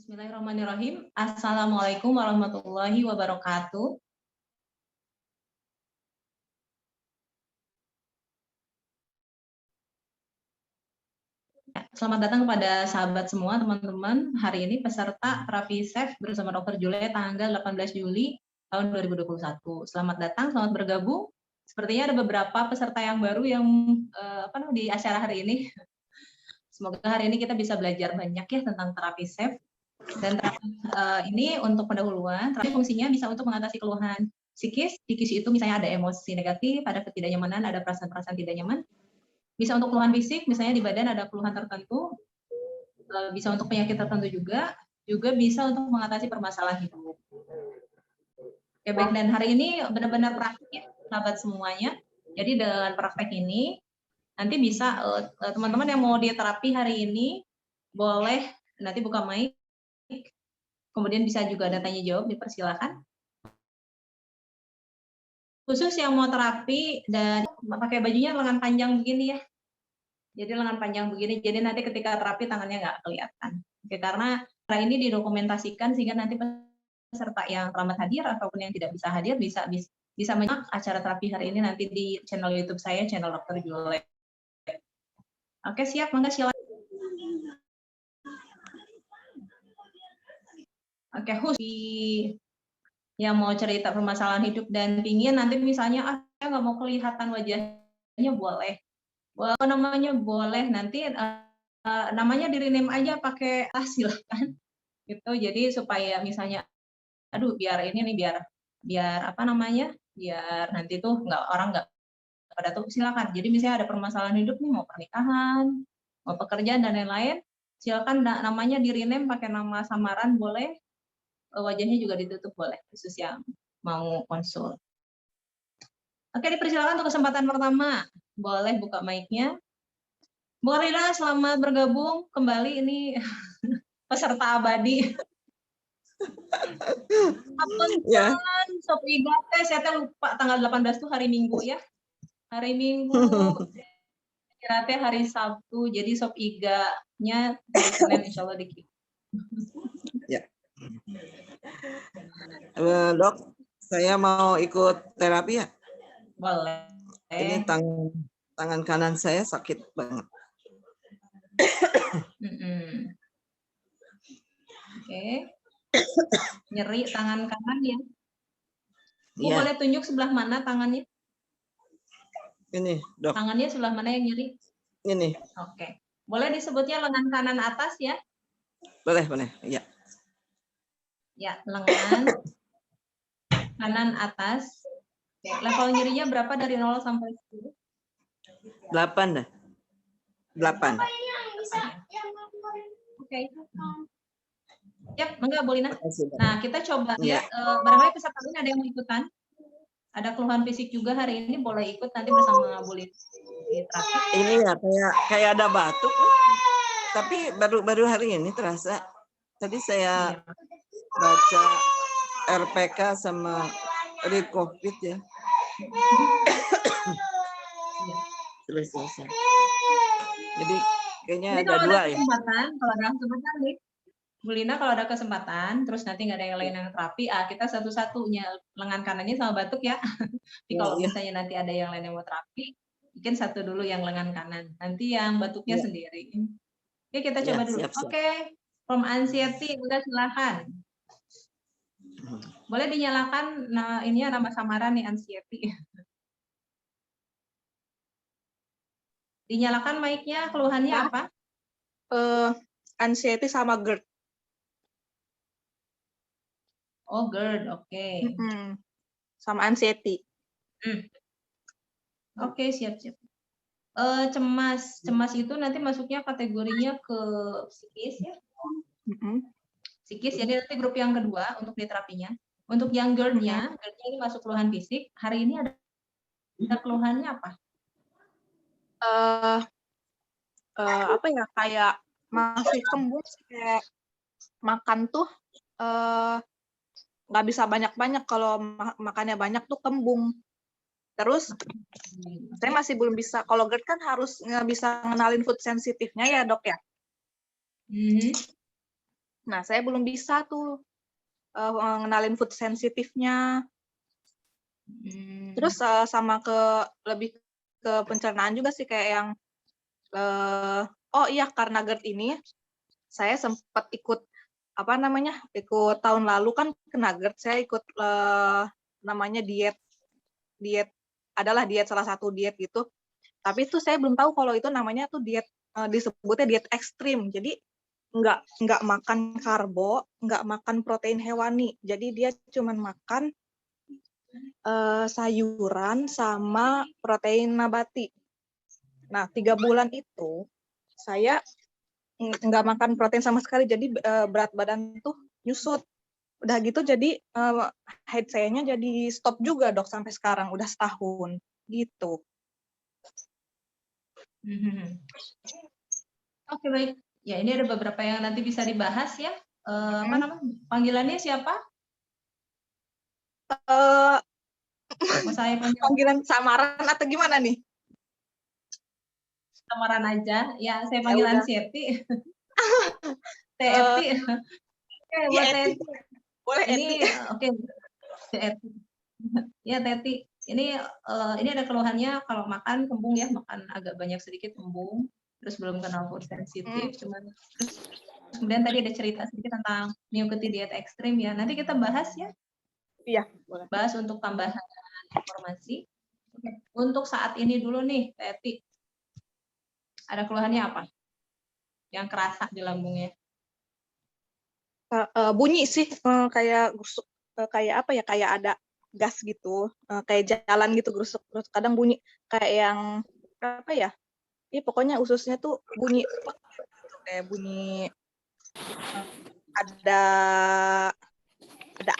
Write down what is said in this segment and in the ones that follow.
Bismillahirrahmanirrahim. Assalamualaikum warahmatullahi wabarakatuh. Selamat datang kepada sahabat semua, teman-teman. Hari ini peserta terapi SEF bersama Dr. Jule tanggal 18 Juli tahun 2021. Selamat datang, selamat bergabung. Sepertinya ada beberapa peserta yang baru yang di acara hari ini. Semoga hari ini kita bisa belajar banyak ya tentang terapi SEF. Dan ini untuk pendahuluan, terapi fungsinya bisa untuk mengatasi keluhan psikis itu misalnya ada emosi negatif, ada ketidaknyamanan, ada perasaan-perasaan tidak nyaman. Bisa untuk keluhan fisik, misalnya di badan ada keluhan tertentu, bisa untuk penyakit tertentu juga bisa untuk mengatasi permasalahan hidup. Oke, baik, dan hari ini benar-benar praktik, sahabat semuanya. Jadi dengan praktek ini, nanti bisa teman-teman yang mau diterapi hari ini, boleh nanti buka mic, kemudian bisa juga ada tanya jawab, dipersilakan. Khusus yang mau terapi dan pakai bajunya lengan panjang begini ya. Jadi lengan panjang begini, jadi nanti ketika terapi tangannya nggak kelihatan. Oke, karena ini didokumentasikan sehingga nanti peserta yang terlambat hadir ataupun yang tidak bisa hadir bisa menyimak acara terapi hari ini nanti di channel YouTube saya, channel Dr. Jule. Oke, siap, mangga silakan. Oke, khusus yang mau cerita permasalahan hidup dan pingin nanti misalnya saya nggak mau kelihatan wajahnya, boleh boleh nanti namanya di rename aja pakai silahkan gitu. Jadi supaya misalnya biar nanti tuh orang nggak pada tuh silakan. Jadi misalnya ada permasalahan hidup nih, mau pernikahan, mau pekerjaan dan lain-lain, silakan namanya di rename pakai nama samaran boleh. Wajahnya juga ditutup boleh, khusus yang mau konsul. Oke, dipersilakan untuk kesempatan pertama. Boleh buka mic-nya. Bu Rina, selamat bergabung kembali, ini peserta abadi. Apunten, ya. Sob Iga saya lupa tanggal 18 itu hari Minggu ya. Hari Minggu, kira hari Sabtu, jadi Sob Iga-nya hari Senin insya Allah dikit. Ya. Dok, saya mau ikut terapi ya? Boleh. Ini tangan kanan saya sakit banget. Oke. Nyeri tangan kanan ya? Bu, ya. boleh tunjuk sebelah mana tangannya? Ini, Dok. Tangannya sebelah mana yang nyeri? Ini. Oke. Boleh disebutnya lengan kanan atas ya? Boleh, ya. Ya, lengan kanan atas. Oke, level nyerinya berapa dari 0 sampai 10? 8 dah. 8. Oke. Yap, enggak Bolina. Nah, kita coba lihat barangkali peserta ini ada yang mau ikutan. Ada keluhan fisik juga hari ini, boleh ikut nanti bersama Bolina. Ini ya kayak ada batuk. Tapi baru hari ini terasa. Tadi saya baca RPK sama read COVID ya. Selesai. Jadi kayaknya ini ada dua ya. Kalau ada kesempatan nih, Bu Lina, kalau ada kesempatan, terus nanti nggak ada yang lain yang terapi, kita satu-satunya lengan kanannya sama batuk ya. Tapi kalau misalnya nanti ada yang lain yang mau terapi, mungkin satu dulu yang lengan kanan, nanti yang batuknya sendiri. Oke, kita coba dulu. Siap. Oke, from Anxiety, udah silakan. Boleh dinyalakan, nah ini nama samaran nih Anxiety. Dinyalakan mic-nya, keluhannya apa? Anxiety sama GERD. Oh, GERD, oke. Sama anxiety. Oke, siap. Cemas itu nanti masuknya kategorinya ke psikis ya? Psikis, jadi nanti grup yang kedua untuk diterapinya. Untuk yang GERD-nya ini masuk keluhan fisik. Hari ini ada keluhannya apa? Kayak masih kembung, kayak makan tuh nggak bisa banyak-banyak, kalau makannya banyak tuh kembung. Terus saya masih belum bisa, kalau GERD kan harus nggak bisa ngenalin food sensitifnya ya dok ya. Nah, saya belum bisa tuh ngenalin food sensitifnya. Terus sama lebih ke pencernaan juga sih, kayak yang oh iya, karena GERD ini saya sempat ikut ikut tahun lalu kan kena GERD, saya ikut namanya diet adalah diet, salah satu diet gitu. Tapi itu saya belum tahu kalau itu namanya tuh diet, disebutnya diet ekstrim. Jadi nggak makan karbo, nggak makan protein hewani. Jadi dia cuma makan sayuran sama protein nabati. Nah, 3 bulan itu saya nggak makan protein sama sekali, jadi berat badan tuh nyusut. Udah gitu jadi height sayanya jadi stop juga dok sampai sekarang, udah setahun gitu. Oke, baik. Ya, ini ada beberapa yang nanti bisa dibahas ya. Apa namanya? Panggilannya siapa? Mau saya panggil Panggilan samaran atau gimana nih? samaran aja. Ya, saya Ya panggilan udah. Seti. Teti. Oke, buat Ya, Eti. Teti. Boleh Ini Eti. oke, Teti. Ya, Teti. Ini ada keluhannya kalau makan kembung ya, makan agak banyak sedikit kembung. Terus belum kenal food sensitif, cuman terus kemudian tadi ada cerita sedikit tentang mengikuti diet ekstrim ya. Nanti kita bahas ya. Iya, boleh. Bahas untuk tambahan informasi. Oke. Untuk saat ini dulu nih, Teti. Ada keluhannya apa? Yang kerasa di lambungnya? Bunyi sih, kayak gusuk, kayak apa ya, kayak ada gas gitu, kayak jalan gitu, gerusuk, kadang bunyi kayak yang apa ya, pokoknya ususnya tuh bunyi kayak bunyi ada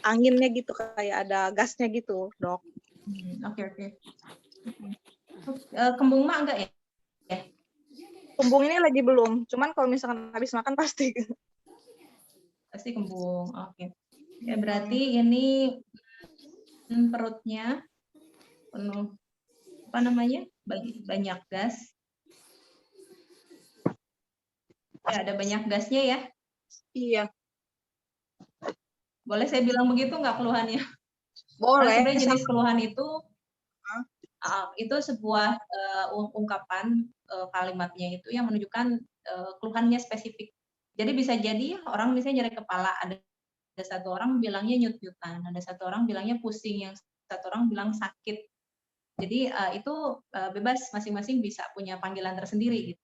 anginnya gitu, kayak ada gasnya gitu dok. Oke. Kembung mah enggak ya? Kembung ini lagi belum, cuman kalau misalkan habis makan pasti. Pasti kembung. Oke. Ya, berarti ini perutnya penuh apa namanya? Banyak gas. Ya, ada banyak gasnya ya. Iya. Boleh saya bilang begitu nggak keluhannya? Boleh. Karena sebenarnya jenis keluhan itu sebuah ungkapan kalimatnya itu yang menunjukkan keluhannya spesifik. Jadi bisa jadi orang misalnya nyeri kepala, ada satu orang bilangnya nyut-nyutan, ada satu orang bilangnya pusing, yang satu orang bilang sakit. Jadi itu bebas, masing-masing bisa punya panggilan tersendiri gitu.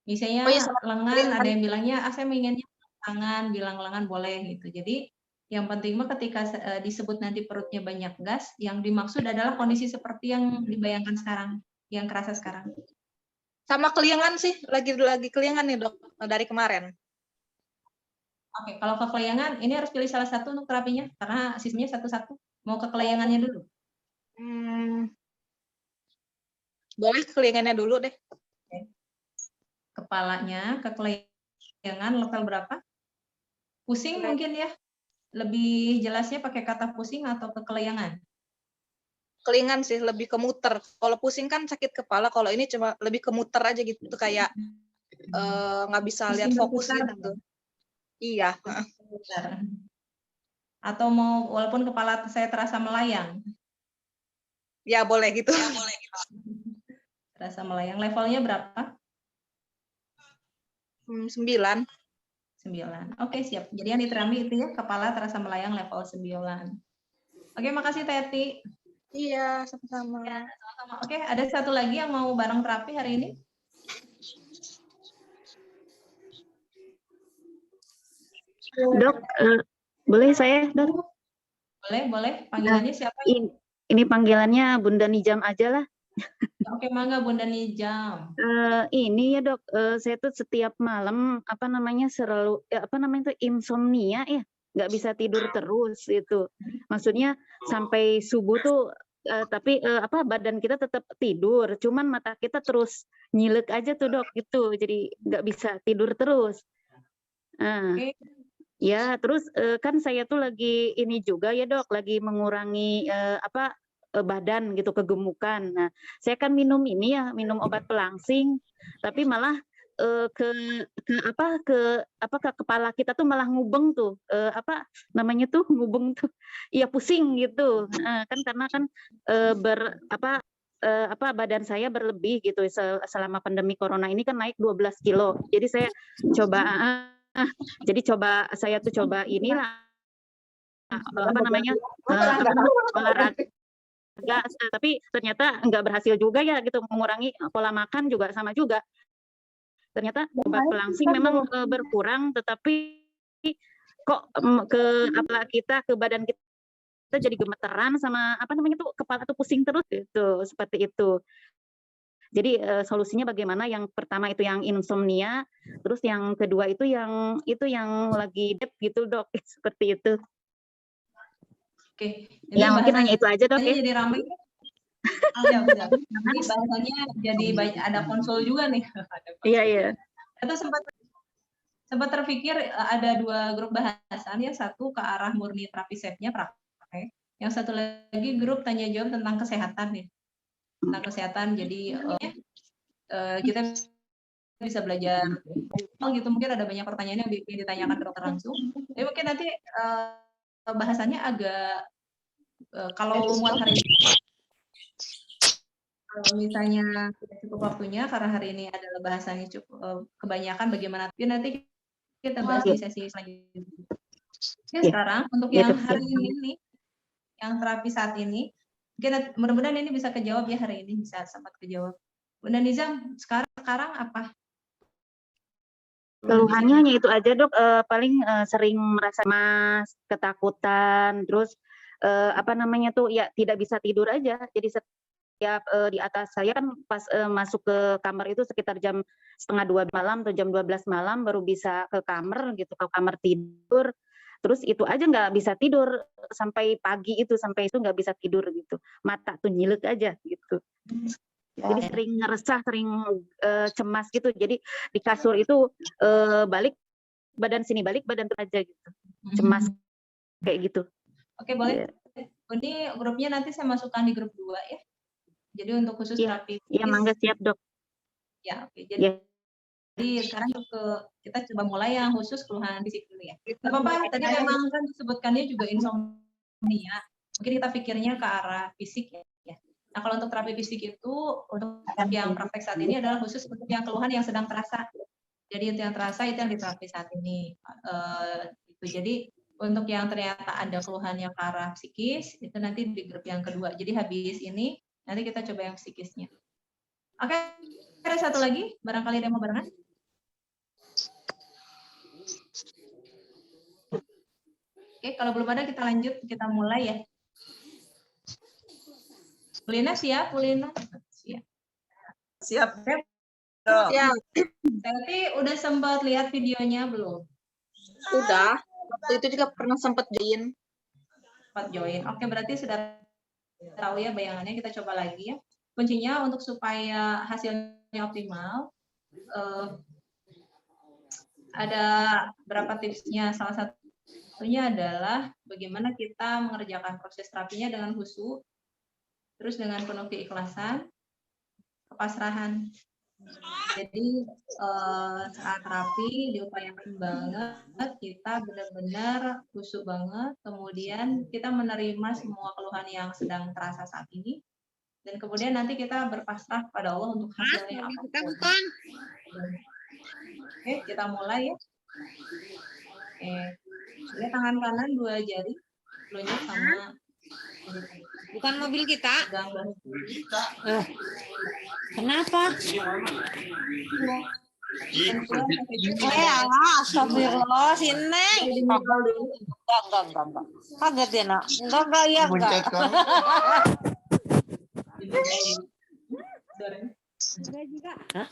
Misalnya lengan, ada yang bilangnya saya menginginnya tangan, bilang lengan boleh gitu. Jadi yang penting mah ketika disebut nanti perutnya banyak gas, yang dimaksud adalah kondisi seperti yang dibayangkan sekarang, yang kerasa sekarang. Sama keliangan sih, lagi keliangan nih dok, dari kemarin. Oke, kalau ke kelayangan, ini harus pilih salah satu untuk terapinya, karena sistemnya satu-satu. Mau ke kelayangannya dulu? Boleh keliangannya dulu deh. Oke. Kepalanya, ke kelayangan level berapa? Pusing mungkin ya? Lebih jelasnya pakai kata pusing atau ke kelayangan? Kelingan sih, lebih ke muter. Kalau pusing kan sakit kepala, kalau ini cuma lebih ke muter aja gitu, kayak nggak bisa lihat fokus gitu. Iya. Atau mau walaupun kepala saya terasa melayang? Ya boleh gitu. Terasa melayang. Levelnya berapa? 9. 9. Oke, siap. Jadi yang diterampi itu ya, kepala terasa melayang level 9. Oke, makasih Teti. Iya, sama-sama. Ya, sama-sama. Oke, ada satu lagi yang mau bareng terapi hari ini? Dok, boleh saya, Dok? Boleh. Panggilannya siapa? Ini panggilannya Bunda Nijam aja lah. Oke, mangga Bunda Nijam. Ini ya dok, saya tuh setiap malam selalu insomnia ya, nggak bisa tidur terus itu. Maksudnya sampai subuh tuh, tapi badan kita tetap tidur, cuman mata kita terus nyilek aja tuh dok gitu, jadi nggak bisa tidur terus. Oke. Ya, terus kan saya tuh lagi ini juga ya dok, lagi mengurangi badan gitu, kegemukan. Nah, saya kan minum obat pelangsing, tapi malah ke kepala kita tuh malah ngubeng tuh, apa namanya tuh, ngubeng tuh, iya pusing gitu, kan karena kan, badan saya berlebih gitu selama pandemi corona ini kan naik 12 kilo. Jadi saya coba jadi saya tuh coba inilah, apa namanya, olahraga, tapi ternyata nggak berhasil juga ya gitu, mengurangi pola makan juga sama juga. Ternyata obat pelangsing memang berkurang, tetapi kok ke badan kita jadi gemeteran sama apa namanya tuh, kepala tuh pusing terus gitu, seperti itu. Jadi solusinya bagaimana? Yang pertama itu yang insomnia, terus yang kedua itu yang lagi dep gitu dok, seperti itu. Oke, Ya mungkin hanya itu aja dok ya. jadi ramai. Jadi bahasanya jadi banyak, ada konsul juga nih. Iya. Itu sempat terpikir ada 2 grup bahasan ya, satu ke arah murni terapi safe-nya praktek, yang satu lagi grup tanya jawab tentang kesehatan nih, tentang kesehatan. Jadi kita bisa belajar gitu, mungkin ada banyak pertanyaan yang ditanyakan ke dokter langsung. Jadi mungkin nanti bahasannya agak kalau muat hari ini, kalau misalnya tidak cukup waktunya karena hari ini adalah bahasannya cukup kebanyakan bagaimana, nanti kita bahas di sesi selanjutnya. Oke, sekarang untuk yang hari ini nih, yang terapi saat ini, mudah-mudahan ini bisa kejawab ya hari ini, bisa sempat kejawab. Bunda Nizam, sekarang apa? Keluhannya hanya itu aja dok, paling sering merasa cemas, ketakutan, terus apa namanya tuh ya tidak bisa tidur aja. Jadi setiap di atas saya kan pas masuk ke kamar itu sekitar jam 1:30 malam atau jam 12 malam baru bisa ke kamar gitu, ke kamar tidur. Terus itu aja nggak bisa tidur sampai pagi itu, sampai itu nggak bisa tidur gitu. Mata tuh nyilek aja gitu. Jadi sering ngeresah, sering cemas gitu. Jadi di kasur itu balik badan sini, balik badan tuh aja gitu. Cemas kayak gitu. Oke, boleh. Ini grupnya nanti saya masukkan di grup 2 ya. Jadi untuk khusus terapi. Iya, mangga siap dok. Ya, oke. Jadi sekarang kita coba mulai yang khusus keluhan fisik dulu ya. Gak apa-apa, tadi memang kan disebutkannya juga insomnia. Mungkin kita pikirnya ke arah fisik ya. Nah, kalau untuk terapi fisik itu, untuk yang praktek saat ini adalah khusus untuk yang keluhan yang sedang terasa. Jadi itu yang terasa, itu yang diterapi saat ini. Jadi untuk yang ternyata ada keluhan yang ke arah psikis, itu nanti di grup yang kedua. Jadi habis ini, nanti kita coba yang psikisnya. Oke, ada satu lagi, barangkali ada yang mau barengan. Oke, kalau belum ada kita lanjut, kita mulai ya. Ulina siap, Ulina? Siap. Ya, Tapi udah sempat lihat videonya belum? udah. Waktu itu juga pernah sempat join. Sempat join. Oke, berarti sudah tahu ya bayangannya. Kita coba lagi ya. Kuncinya untuk supaya hasilnya optimal, ada berapa tipsnya. Salah satunya adalah bagaimana kita mengerjakan proses terapinya dengan khusyuk, terus dengan penuh keikhlasan, kepasrahan. Jadi saat terapi diupayakan banget kita benar-benar khusyuk banget, kemudian kita menerima semua keluhan yang sedang terasa saat ini, dan kemudian nanti kita berpasrah pada Allah untuk hasilnya apapun. Oke, kita mulai ya. Oke, lihat tangan kanan 2 jari, telunjuk sama bukan mobil kita. pegang bahu kiri. Kenapa? Astagfirullah, si Neng. Enggak. Kaget ya, Nak. Enggak, ya enggak. Enggak juga. Hah?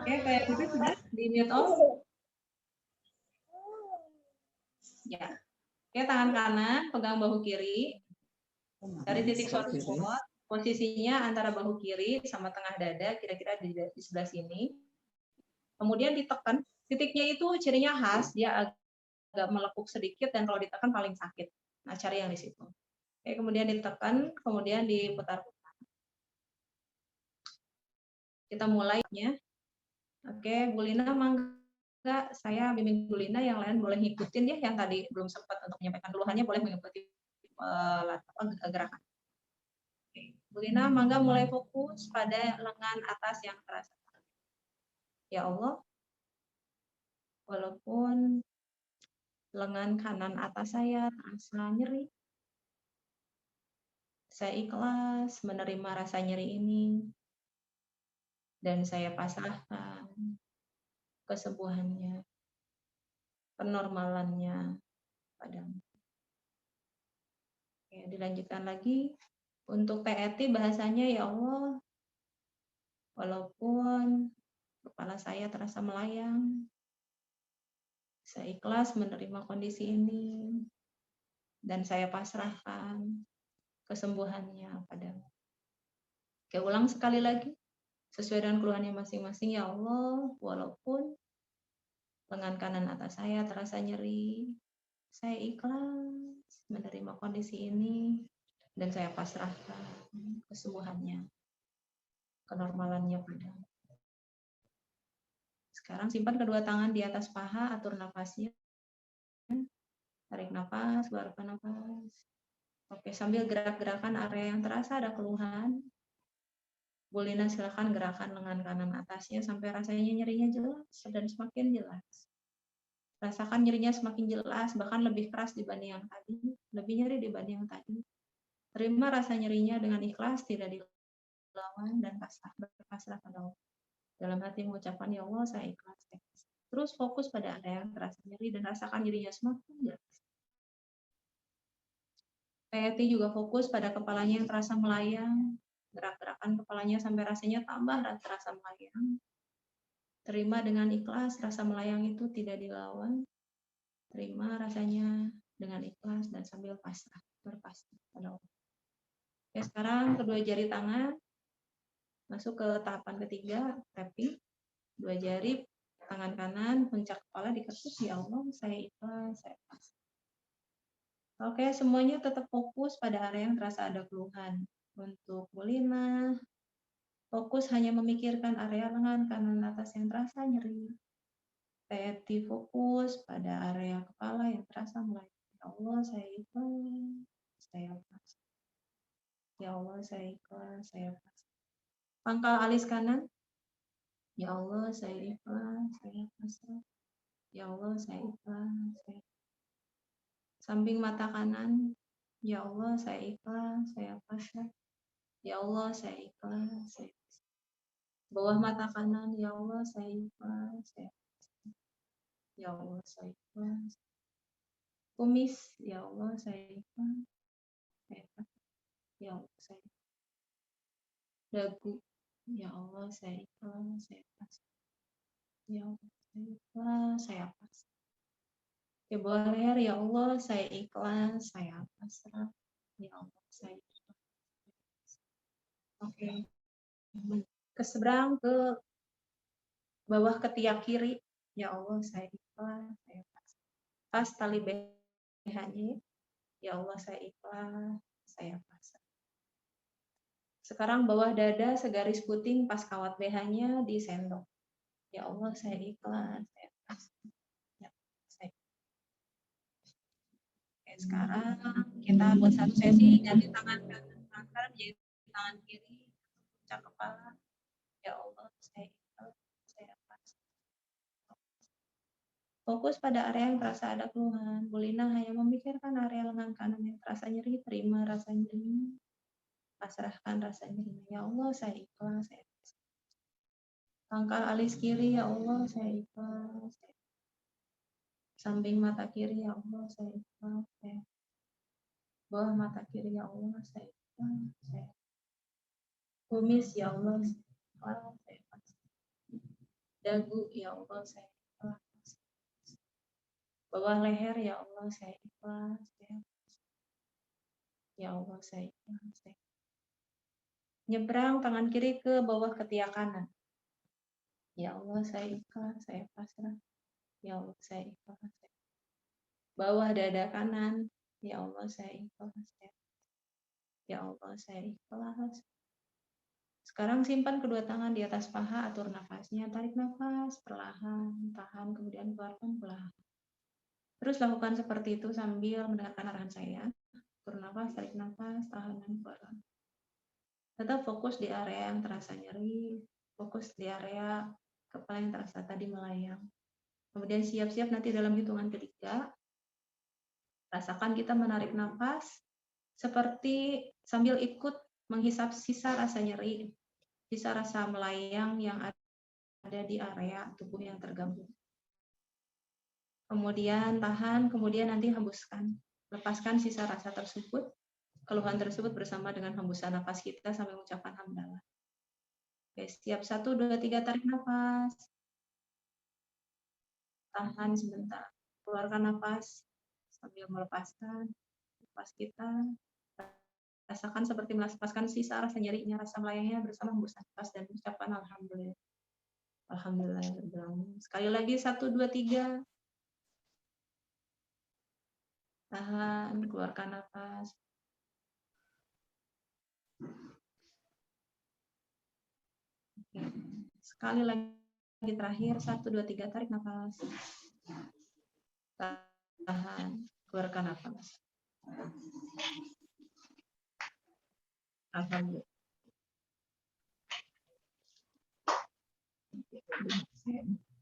Oke, kayak gitu sudah di mute off. Ya. Oke, tangan kanan pegang bahu kiri. Dari titik source support, Posisinya antara bahu kiri sama tengah dada, kira-kira di sebelah sini. Kemudian ditekan, titiknya itu cirinya khas, dia agak melekuk sedikit dan kalau ditekan paling sakit. Nah, cari yang di situ. Oke, kemudian ditekan, kemudian diputar-putar. Kita mulainya. Oke, Bu Lina, mangga saya bimbing Bu Lina, yang lain boleh ngikutin ya, yang tadi belum sempat untuk menyampaikan keluhannya boleh mengikuti gerakan. Oke, Bu Lina, mangga mulai fokus pada lengan atas yang terasa. Ya Allah, walaupun lengan kanan atas saya terasa nyeri, saya ikhlas menerima rasa nyeri ini dan saya pasrahkan kesembuhannya, kenormalannya padamu. Oke, dilanjutkan lagi. Untuk PET bahasanya, ya Allah, walaupun kepala saya terasa melayang, saya ikhlas menerima kondisi ini dan saya pasrahkan kesembuhannya padamu. Oke, ulang sekali lagi. Sesuai dengan keluhannya masing-masing, ya Allah, walaupun lengan kanan atas saya terasa nyeri, saya ikhlas menerima kondisi ini dan saya pasrahkan kesembuhannya, kenormalannya padamu. Sekarang simpan kedua tangan di atas paha, atur nafasnya. Tarik nafas, keluarkan nafas. Oke, sambil gerak-gerakan area yang terasa ada keluhan. Bu Lina silakan gerakan lengan kanan atasnya sampai rasanya nyerinya jelas dan semakin jelas. Rasakan nyerinya semakin jelas, bahkan lebih keras dibanding yang tadi, lebih nyeri dibanding yang tadi. Terima rasa nyerinya dengan ikhlas, tidak dilawan dan berpasrah pada Allah. Dalam hati mengucapkan, ya Allah, saya ikhlas. Terus fokus pada area yang terasa nyeri dan rasakan nyerinya semakin jelas. PET juga fokus pada kepalanya yang terasa melayang, gerak-gerakan kepalanya sampai rasanya tambah terasa melayang. Terima dengan ikhlas, rasa melayang itu tidak dilawan. Terima rasanya dengan ikhlas dan sambil pasrah, berpasrah pada Allah. Oke, sekarang kedua jari tangan masuk ke tahapan ketiga, tapping. Dua jari tangan kanan, puncak kepala diketuk, ya Allah, saya ikhlas, saya pasrah. Oke, semuanya tetap fokus pada area yang terasa ada keluhan. Untuk Bu Lina, fokus hanya memikirkan area lengan kanan atas yang terasa nyeri. PET fokus pada area kepala yang terasa mulai. Ya Allah, saya ikhlas, saya pasrah. Ya Allah, saya ikhlas, saya pasrah. Pangkal alis kanan. Ya Allah, saya ikhlas, saya pasrah. Ya Allah, saya ikhlas, saya samping mata kanan. Ya Allah, saya ikhlas, saya pasrah. Ya Allah, saya ikhlas, saya pasrah. Bawah mata kanan, ya Allah, saya ikhlas, saya pasrah. Ya Allah, saya ikhlas. Kumis, ya Allah, saya ikhlas, saya pasrah. Ya Allah, saya ikhlas. Dagu, ya Allah, saya ikhlas, saya pasrah. Ya Allah, saya ikhlas, saya pasrah. Ke bawah leher, ya Allah, saya ikhlas, saya pasrah. Ya Allah, saya ikhlas. Oke. Ke seberang, ke bawah ketiak kiri. Ya Allah, saya ikhlas, saya pasrah. Pas tali BH-nya. Ya Allah, saya ikhlas, saya pasrah. Sekarang bawah dada segaris puting pas kawat BH-nya disendok. Ya Allah, saya ikhlas, saya pasrah. Ya, saya. Oke, sekarang kita buat satu sesi, ganti tangan kanan menjadi tangan kiri, puncak kepala. Ya Allah, saya ikhlas, saya pasrah. Fokus pada area yang terasa ada keluhan. Bu Lina hanya memikirkan area lengan kanan yang terasa nyeri, terima rasa nyeri, pasrahkan rasa nyeri. Ya Allah, saya ikhlas, saya pasrah. Pangkal alis kiri, ya Allah, saya ikhlas. Samping mata kiri, ya Allah, saya ikhlas. Bawah mata kiri, ya Allah, saya ikhlas. Kumis, ya Allah, saya ikhlas, saya pasrah. Dagu, ya Allah, saya ikhlas. Bawah leher, ya Allah, saya ikhlas. Ya Allah, saya ikhlas. Nyebrang tangan kiri ke bawah ketiak kanan. Ya Allah, saya ikhlas, saya pasrah. Ya Allah, saya ikhlas. Bawah dada kanan. Ya Allah, saya ikhlas. Ya Allah, saya ikhlas. Sekarang simpan kedua tangan di atas paha, atur nafasnya. Tarik nafas perlahan, tahan, kemudian keluarkan perlahan. Terus lakukan seperti itu sambil mendengarkan arahan saya. Atur nafas, tarik nafas, tahan, dan keluarkan. Tetap fokus di area yang terasa nyeri, fokus di area kepala yang terasa tadi melayang. Kemudian siap-siap nanti dalam hitungan ketiga, rasakan kita menarik nafas seperti sambil ikut menghisap sisa rasa nyeri, sisa rasa melayang yang ada di area tubuh yang terganggu. Kemudian tahan, kemudian nanti hembuskan. Lepaskan sisa rasa tersebut, keluhan tersebut bersama dengan hembusan nafas kita sampai mengucapkan hamdalah. Oke, siap 1, 2, 3, tarik nafas. Tahan sebentar. Keluarkan nafas sambil melepaskan nafas kita. Rasakan seperti melepaskan sisa rasa nyerinya, rasa melayangnya bersama hembusan nafas dan ucapan alhamdulillah. Alhamdulillah. Sekali lagi 1, 2, 3. Tahan, keluarkan nafas. Oke. Sekali lagi terakhir 1, 2, 3, tarik nafas. Tahan, keluarkan nafas. Alhamdulillah.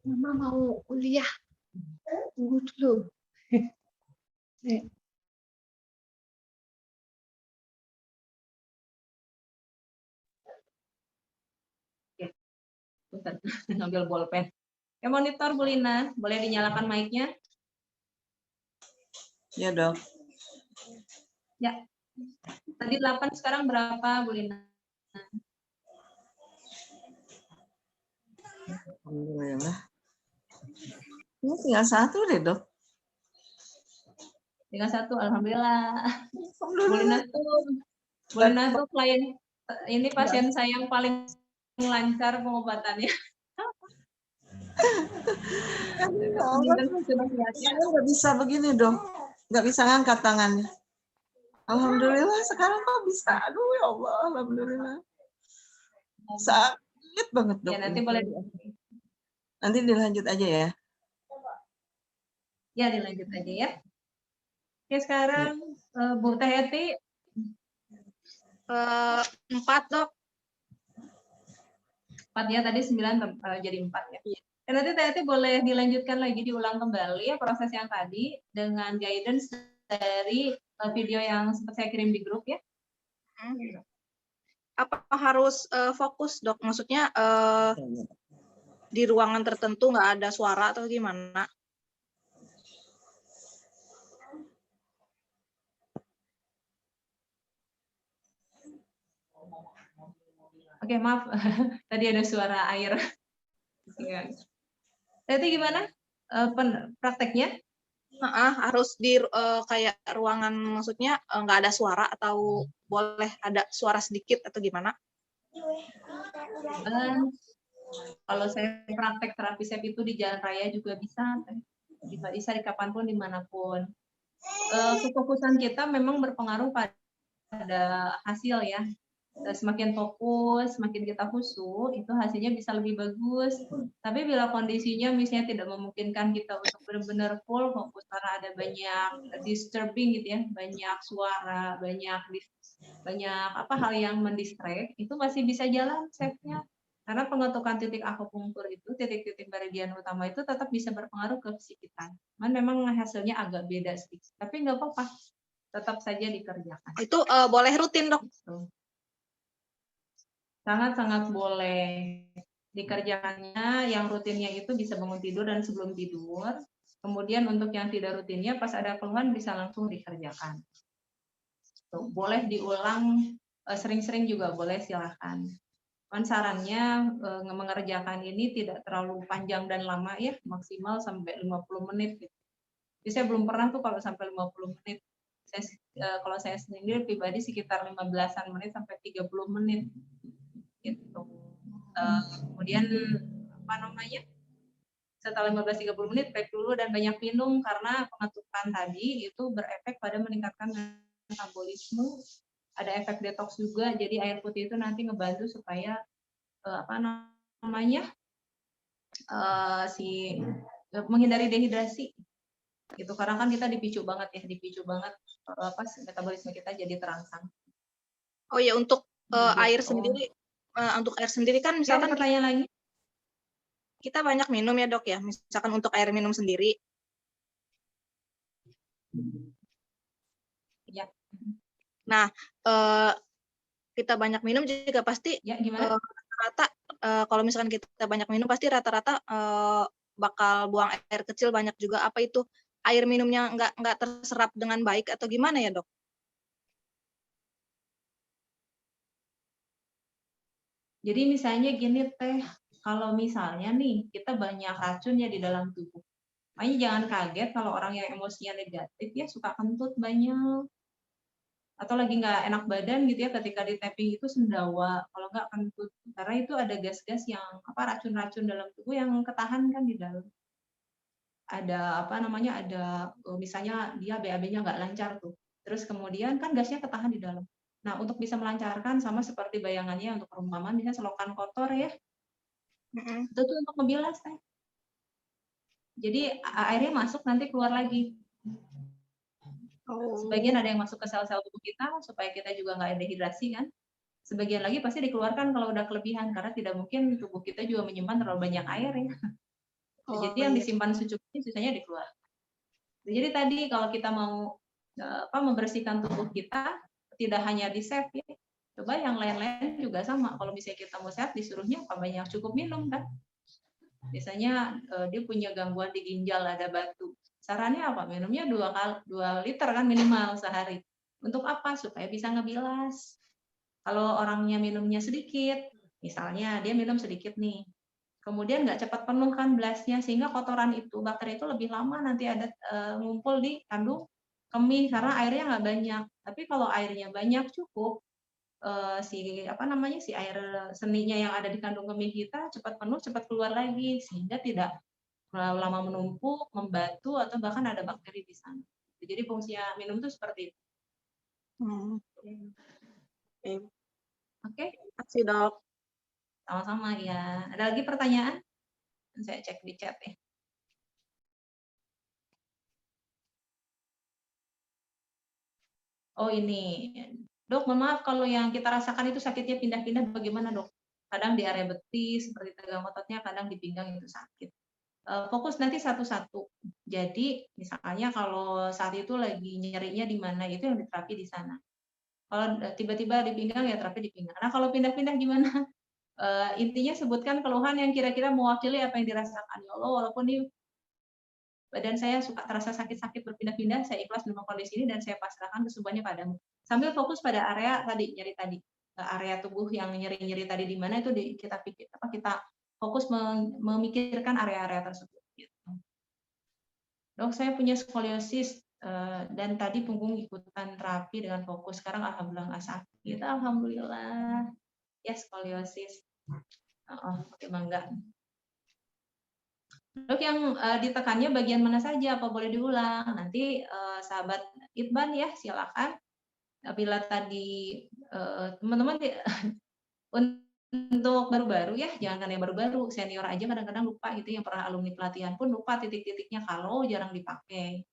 Mama mau kuliah. Tunggu dulu. Bentar, ngambil bolpen. Monitor Bu Lina, boleh dinyalakan mic-nya? Ya, Dok. Ya. Tadi 8, sekarang berapa Bu Lina? Alhamdulillah. Ini tinggal 1 deh, Dok. Tinggal 1, alhamdulillah. Bu Lina tuh klien ini pasien saya yang paling lancar pengobatannya. Nggak bisa begini, Dok. Nggak bisa ngangkat tangannya. Alhamdulillah sekarang kok bisa. Aduh ya Allah, alhamdulillah. Sakit banget, Dok. Ya, nanti boleh Nanti dilanjut aja ya. Ya, dilanjut aja ya. Oke, sekarang Bu Teh Eti 4, Dok. 4 ya, tadi 9 jadi 4 ya. Dan nanti Teh Eti boleh dilanjutkan lagi, diulang kembali ya proses yang tadi dengan guidance dari video yang sempat saya kirim di grup ya. Apa harus fokus, Dok? Maksudnya di ruangan tertentu nggak ada suara atau gimana? Oke, maaf. Tadi ada suara air. Tadi gimana prakteknya? Harus di kayak ruangan, maksudnya nggak ada suara atau boleh ada suara sedikit atau gimana? Kalau saya praktek terapi SEP itu di jalan raya juga bisa di kapanpun, dimanapun. Kefokusan kita memang berpengaruh pada hasil ya. Semakin fokus, semakin kita khusyuk, itu hasilnya bisa lebih bagus. Tapi bila kondisinya misalnya tidak memungkinkan kita untuk benar-benar full fokus karena ada banyak disturbing gitu ya, banyak suara, banyak hal yang mendistract, itu masih bisa jalan SEP-nya. Karena pengetukan titik akupunktur itu, titik-titik meridian utama itu tetap bisa berpengaruh ke psikikan. Memang hasilnya agak beda sedikit, tapi nggak apa-apa, tetap saja dikerjakan. Itu boleh rutin, Dok? Sangat-sangat boleh dikerjakannya. Yang rutinnya itu bisa bangun tidur dan sebelum tidur. Kemudian untuk yang tidak rutinnya pas ada keluhan bisa langsung dikerjakan. Boleh diulang sering-sering juga boleh, silahkan. Sarannya mengerjakan ini tidak terlalu panjang dan lama ya, maksimal sampai 50 menit. Gitu. Jadi saya belum pernah tuh kalau sampai 50 menit. Kalau saya sendiri pribadi sekitar 15-an menit sampai 30 menit. Kemudian apa namanya? Setelah 15-30 menit break dulu dan banyak minum karena pengetukan tadi itu berefek pada meningkatkan metabolisme. Ada efek detox juga, jadi air putih itu nanti ngebantu supaya apa namanya menghindari dehidrasi. Gitu karena kan kita dipicu banget apa metabolisme kita jadi terangsang. Oh ya, untuk air Begitu. sendiri, untuk air sendiri kan Ada misalkan pertanyaan lagi? kita banyak minum ya dok ya, misalkan untuk air minum sendiri. Ya. Nah, kita banyak minum juga pasti Ya, gimana? rata-rata kalau misalkan kita banyak minum pasti rata-rata bakal buang air kecil banyak juga. Apa itu air minumnya nggak terserap dengan baik atau gimana ya dok? Jadi misalnya gini Teh, kalau misalnya nih kita banyak racun ya di dalam tubuh. Makanya jangan kaget kalau orang yang emosinya negatif ya suka kentut banyak. Atau lagi nggak enak badan gitu ya ketika di tapping itu sendawa. Kalau nggak kentut. Karena itu ada gas-gas yang apa racun-racun dalam tubuh yang ketahan kan di dalam. Ada apa namanya ada misalnya dia BAB-nya nggak lancar tuh. Terus kemudian kan gasnya ketahan di dalam. Nah, untuk bisa melancarkan sama seperti bayangannya untuk perumpamaan misalnya selokan kotor ya. Itu tuh untuk ngebilas Teh. Jadi airnya masuk nanti keluar lagi. Sebagian ada yang masuk ke sel-sel tubuh kita supaya kita juga nggak dehidrasi kan. Sebagian lagi pasti dikeluarkan kalau udah kelebihan karena tidak mungkin tubuh kita juga menyimpan terlalu banyak air ya. Jadi yang disimpan secukupnya sisanya dikeluarkan. Jadi tadi kalau kita mau membersihkan tubuh kita tidak hanya di save ya. Coba yang lain-lain juga sama. Kalau misalnya kita mau sehat disuruhnya apa banyak cukup minum kan. Biasanya dia punya gangguan di ginjal ada batu. Sarannya apa? Minumnya 2 liter kan minimal sehari. Untuk apa? Supaya bisa ngebilas. Kalau orangnya minumnya sedikit, misalnya dia minum sedikit nih, kemudian nggak cepat penuh kan belasnya, sehingga kotoran itu, bakteri itu lebih lama nanti ada ngumpul di kandung kemih karena airnya nggak banyak. Tapi kalau airnya banyak cukup, si air seninya yang ada di kandung kemih kita cepat penuh, cepat keluar lagi, sehingga tidak lama menumpuk, membatu atau bahkan ada bakteri di sana. Jadi fungsinya minum itu seperti itu. Oke, Makasih dok. sama-sama ya. Ada lagi pertanyaan? Saya cek di chat ya. Oh ini, dok mohon maaf kalau yang kita rasakan itu sakitnya pindah-pindah bagaimana dok? Kadang di area betis, seperti tegang ototnya, kadang di pinggang itu sakit. Fokus nanti satu-satu. Jadi misalnya kalau saat itu lagi nyerinya di mana, itu yang diterapi di sana. Kalau tiba-tiba di pinggang ya terapi di pinggang. Nah kalau pindah-pindah gimana? Intinya sebutkan keluhan yang kira-kira mewakili apa yang dirasakan. Ya Allah, walaupun di badan saya suka terasa sakit-sakit berpindah-pindah, saya ikhlas dengan kondisi ini dan saya pasrahkan kesembuhannya padamu. Sambil fokus pada area tadi, nyeri tadi. Area tubuh yang nyeri-nyeri tadi di mana itu kita fokus memikirkan area-area tersebut. Gitu. Dok, saya punya skoliosis dan tadi punggung ikutan terapi dengan fokus. Sekarang alhamdulillah nggak sakit. Alhamdulillah. Ya, skoliosis. Oke, bangga. Dok, yang ditekannya bagian mana saja? Apa boleh diulang? Nanti sahabat Itban ya, silakan. Bila tadi teman-teman untuk baru-baru ya, jangan yang baru-baru, senior aja kadang-kadang lupa gitu, yang pernah alumni pelatihan pun lupa titik-titiknya kalau jarang dipakai.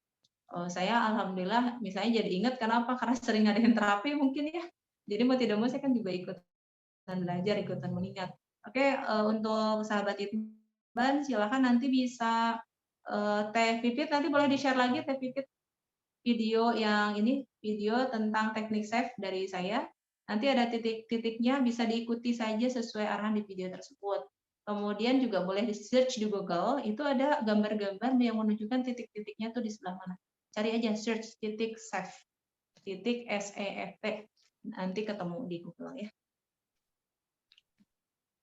Saya alhamdulillah misalnya jadi ingat kenapa? Karena sering ngadain terapi mungkin ya. Jadi mau tidak mau saya kan juga ikutan belajar, ikutan mengingat. Oke, untuk sahabat Itban silakan nanti bisa Teh Pipit nanti boleh di-share lagi Teh Pipit video yang ini, video tentang teknik save dari saya. Nanti ada titik-titiknya, bisa diikuti saja sesuai arahan di video tersebut. Kemudian juga boleh di-search di Google, itu ada gambar-gambar yang menunjukkan titik-titiknya tuh di sebelah mana. Cari aja search titik save, titik SEFT, nanti ketemu di Google ya.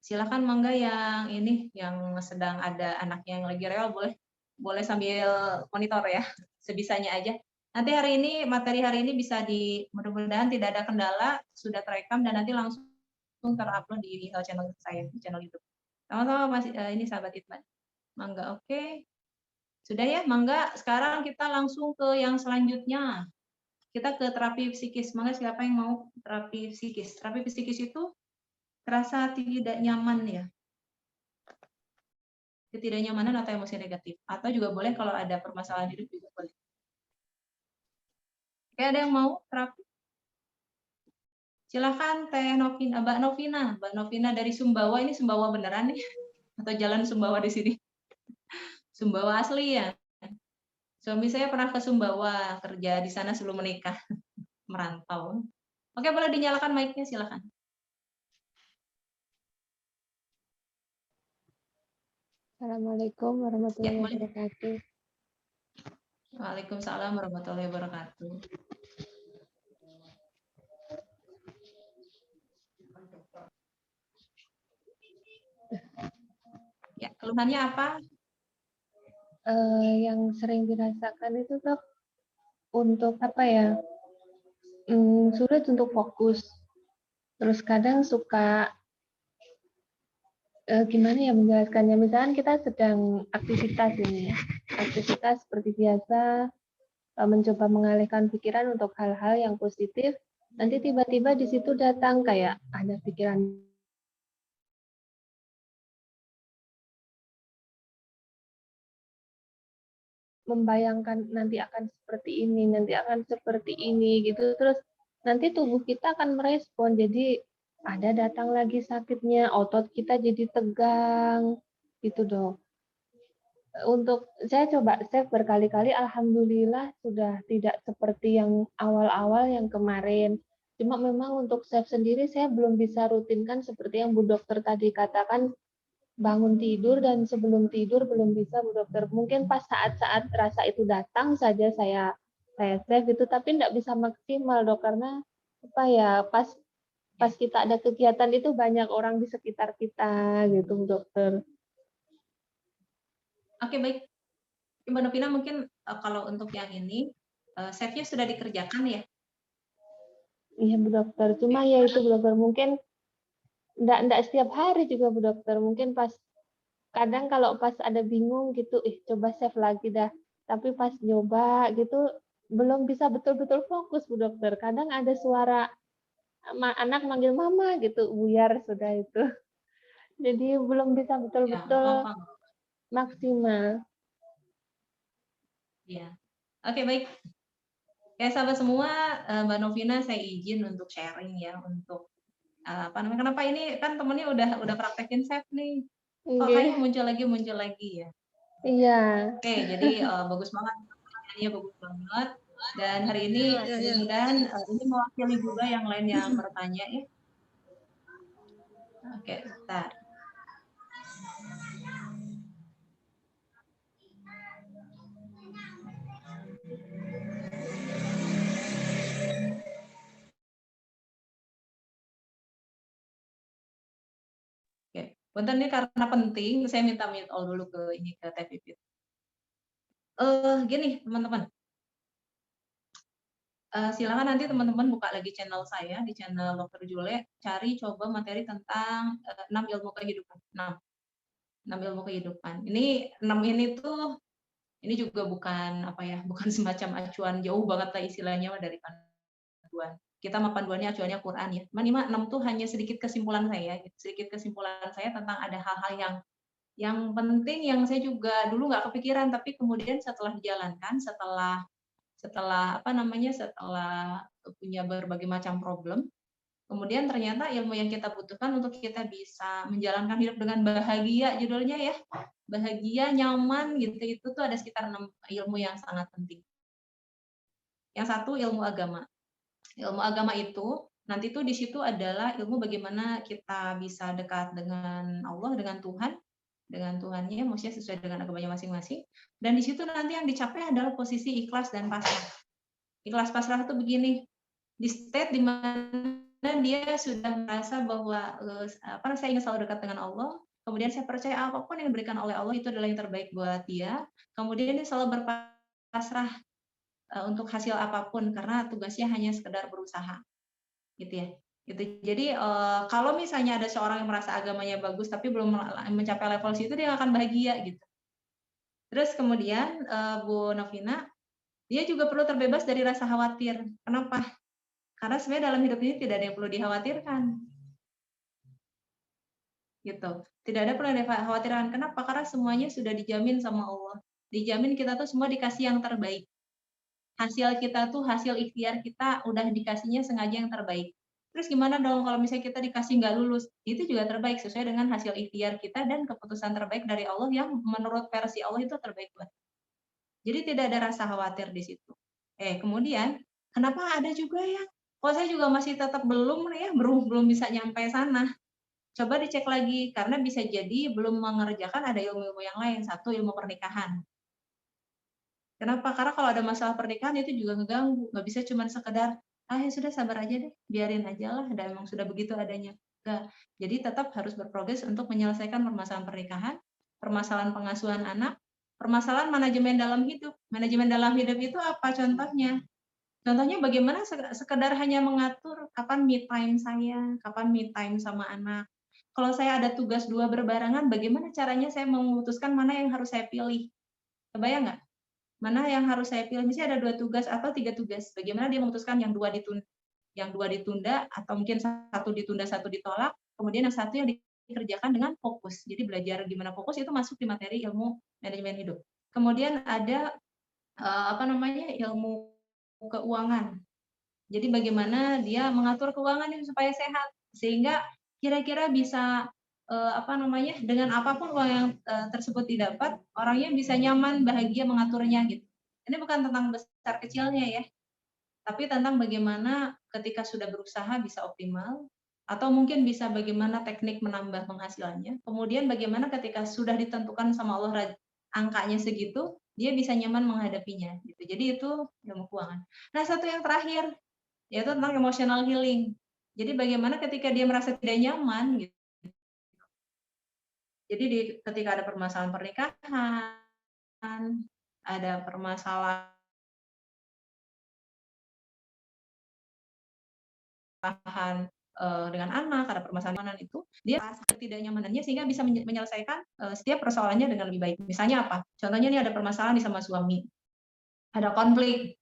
Silakan mangga yang ini, yang sedang ada anaknya yang lagi rewel, boleh sambil monitor ya, sebisanya aja. Nanti hari ini, materi hari ini bisa mudah-mudahan tidak ada kendala, sudah terekam dan nanti langsung langsung terupload di channel saya, di channel YouTube. Sama-sama Mas ini sahabat Itman. Mangga, oke. Sudah ya, mangga. Sekarang kita langsung ke yang selanjutnya. Kita ke terapi psikis. Mangga siapa yang mau terapi psikis? Terapi psikis itu terasa tidak nyaman ya. Ketidaknyamanan atau emosi negatif. Atau juga boleh kalau ada permasalahan hidup juga boleh. Oke, ada yang mau terapi? Silahkan Teh Novina, Mbak Novina. Mbak Novina dari Sumbawa, ini Sumbawa beneran nih? Atau jalan Sumbawa di sini? Sumbawa asli ya? Suami saya pernah ke Sumbawa, kerja di sana sebelum menikah, merantau. Oke, boleh dinyalakan mic-nya, silakan. Assalamualaikum warahmatullahi boleh. wabarakatuh. Waalaikumsalam warahmatullahi wabarakatuh. Ya, keluhannya apa? Yang sering dirasakan itu Dok, untuk apa ya? Sulit untuk fokus. Terus kadang suka gimana ya menjelaskannya? Misalkan kita sedang aktivitas ini ya, aktivitas seperti biasa, mencoba mengalihkan pikiran untuk hal-hal yang positif. Nanti tiba-tiba di situ datang kayak ada pikiran membayangkan nanti akan seperti ini, nanti akan seperti ini gitu. Terus nanti tubuh kita akan merespon. Jadi ada datang lagi sakitnya, otot kita jadi tegang gitu Dok. Untuk saya coba save berkali-kali, alhamdulillah sudah tidak seperti yang awal-awal yang kemarin. Cuma memang untuk save sendiri saya belum bisa rutinkan seperti yang Bu Dokter tadi katakan, bangun tidur dan sebelum tidur belum bisa Bu Dokter. Mungkin pas saat-saat rasa itu datang saja saya save itu, tapi tidak bisa maksimal Dok, karena apa ya, pas kita ada kegiatan itu banyak orang di sekitar kita gitu Bu Dokter. Oke, baik. Mbak Novina mungkin kalau untuk yang ini, save-nya sudah dikerjakan ya? Iya Bu Dokter, cuma ya itu Bu Dokter, mungkin enggak setiap hari juga Bu Dokter, mungkin pas kadang kalau pas ada bingung gitu, coba save lagi dah. Tapi pas nyoba gitu belum bisa betul-betul fokus Bu Dokter. Kadang ada suara anak manggil mama gitu, buyar sudah itu. Jadi belum bisa Ya, betul-betul apa? maksimal. Ya. Oke, baik. Ya, sahabat semua, Mbak Novina saya izin untuk sharing ya, untuk apa namanya? Kenapa ini kan temennya udah praktekin save nih. Kok kayaknya muncul lagi ya. Iya. Oke, jadi bagus banget, pertanyaannya bagus banget. Dan hari ini mudah-mudahan ini mewakili juga yang lain yang bertanya ya. Oke, bentar. Oke, bentar nih karena penting, saya minta mute all dulu ke Teh Pipit. Gini teman-teman, silakan nanti teman-teman buka lagi channel saya di channel Dr. Jule, cari coba materi tentang 6 ilmu kehidupan. 6 ilmu kehidupan. Ini 6 ini tuh ini juga bukan apa ya, bukan semacam acuan jauh banget lah istilahnya dari panduan. Kita mah panduannya acuannya Quran ya. Cuman 6 tuh hanya sedikit kesimpulan saya, tentang ada hal-hal yang penting yang saya juga dulu nggak kepikiran, tapi kemudian setelah dijalankan, setelah punya berbagai macam problem, kemudian ternyata ilmu yang kita butuhkan untuk kita bisa menjalankan hidup dengan bahagia, judulnya ya, bahagia, nyaman gitu, itu tuh ada sekitar 6 ilmu yang sangat penting. Yang satu ilmu agama. Ilmu agama itu nanti tuh di situ adalah ilmu bagaimana kita bisa dekat dengan Allah, dengan Tuhannya, maksudnya sesuai dengan agamanya masing-masing. Dan di situ nanti yang dicapai adalah posisi ikhlas dan pasrah. Ikhlas pasrah itu begini, di state di mana dia sudah merasa bahwa saya ingin selalu dekat dengan Allah, kemudian saya percaya apapun yang diberikan oleh Allah itu adalah yang terbaik buat dia, kemudian dia selalu berpasrah untuk hasil apapun karena tugasnya hanya sekedar berusaha, gitu ya. Gitu. Jadi kalau misalnya ada seorang yang merasa agamanya bagus tapi belum mencapai level situ, dia akan bahagia gitu. Terus kemudian Bu Novina, dia juga perlu terbebas dari rasa khawatir. Kenapa? Karena sebenarnya dalam hidup ini tidak ada yang perlu dikhawatirkan. Gitu. Tidak ada perlu dikhawatirkan. Kenapa? Karena semuanya sudah dijamin sama Allah. Dijamin kita tuh semua dikasih yang terbaik. Hasil kita tuh, hasil ikhtiar kita udah dikasihnya sengaja yang terbaik. Terus gimana dong kalau misalnya kita dikasih nggak lulus? Itu juga terbaik sesuai dengan hasil ikhtiar kita dan keputusan terbaik dari Allah yang menurut versi Allah itu terbaik buat. Jadi tidak ada rasa khawatir di situ. Kemudian kenapa ada juga yang kok saya juga masih tetap belum nih ya, belum bisa nyampe sana. Coba dicek lagi karena bisa jadi belum mengerjakan ada ilmu-ilmu yang lain. Satu, ilmu pernikahan. Kenapa? Karena kalau ada masalah pernikahan itu juga ngeganggu. Nggak bisa cuma sekedar, ya sudah sabar aja deh, biarin aja lah, dan emang sudah begitu adanya. Enggak. Jadi tetap harus berprogres untuk menyelesaikan permasalahan pernikahan, permasalahan pengasuhan anak, permasalahan manajemen dalam hidup. Manajemen dalam hidup itu apa contohnya? Contohnya bagaimana sekedar hanya mengatur kapan me time saya, kapan me time sama anak. Kalau saya ada tugas 2 berbarengan, bagaimana caranya saya memutuskan mana yang harus saya pilih? Kebayang nggak? Mana yang harus saya pilih? Misalnya ada 2 tugas atau 3 tugas. Bagaimana dia memutuskan yang 2 ditunda atau mungkin 1 ditunda, 1 ditolak, kemudian yang 1 yang dikerjakan dengan fokus. Jadi belajar gimana fokus itu masuk di materi ilmu manajemen hidup. Kemudian ada ilmu keuangan. Jadi bagaimana dia mengatur keuangan itu supaya sehat sehingga kira-kira bisa dengan apapun uang yang tersebut didapat, orangnya bisa nyaman, bahagia mengaturnya gitu. Ini bukan tentang besar kecilnya ya, tapi tentang bagaimana ketika sudah berusaha bisa optimal, atau mungkin bisa bagaimana teknik menambah penghasilannya. Kemudian bagaimana ketika sudah ditentukan sama Allah angkanya segitu, dia bisa nyaman menghadapinya. Gitu. Jadi itu ilmu keuangan. Nah, satu yang terakhir yaitu tentang emotional healing. Jadi bagaimana ketika dia merasa tidak nyaman gitu. Jadi ketika ada permasalahan pernikahan, ada permasalahan dengan anak, ada permasalahan itu, dia rasa ketidaknyamanannya sehingga bisa menyelesaikan setiap persoalannya dengan lebih baik. Misalnya apa? Contohnya ini ada permasalahan sama suami, ada konflik,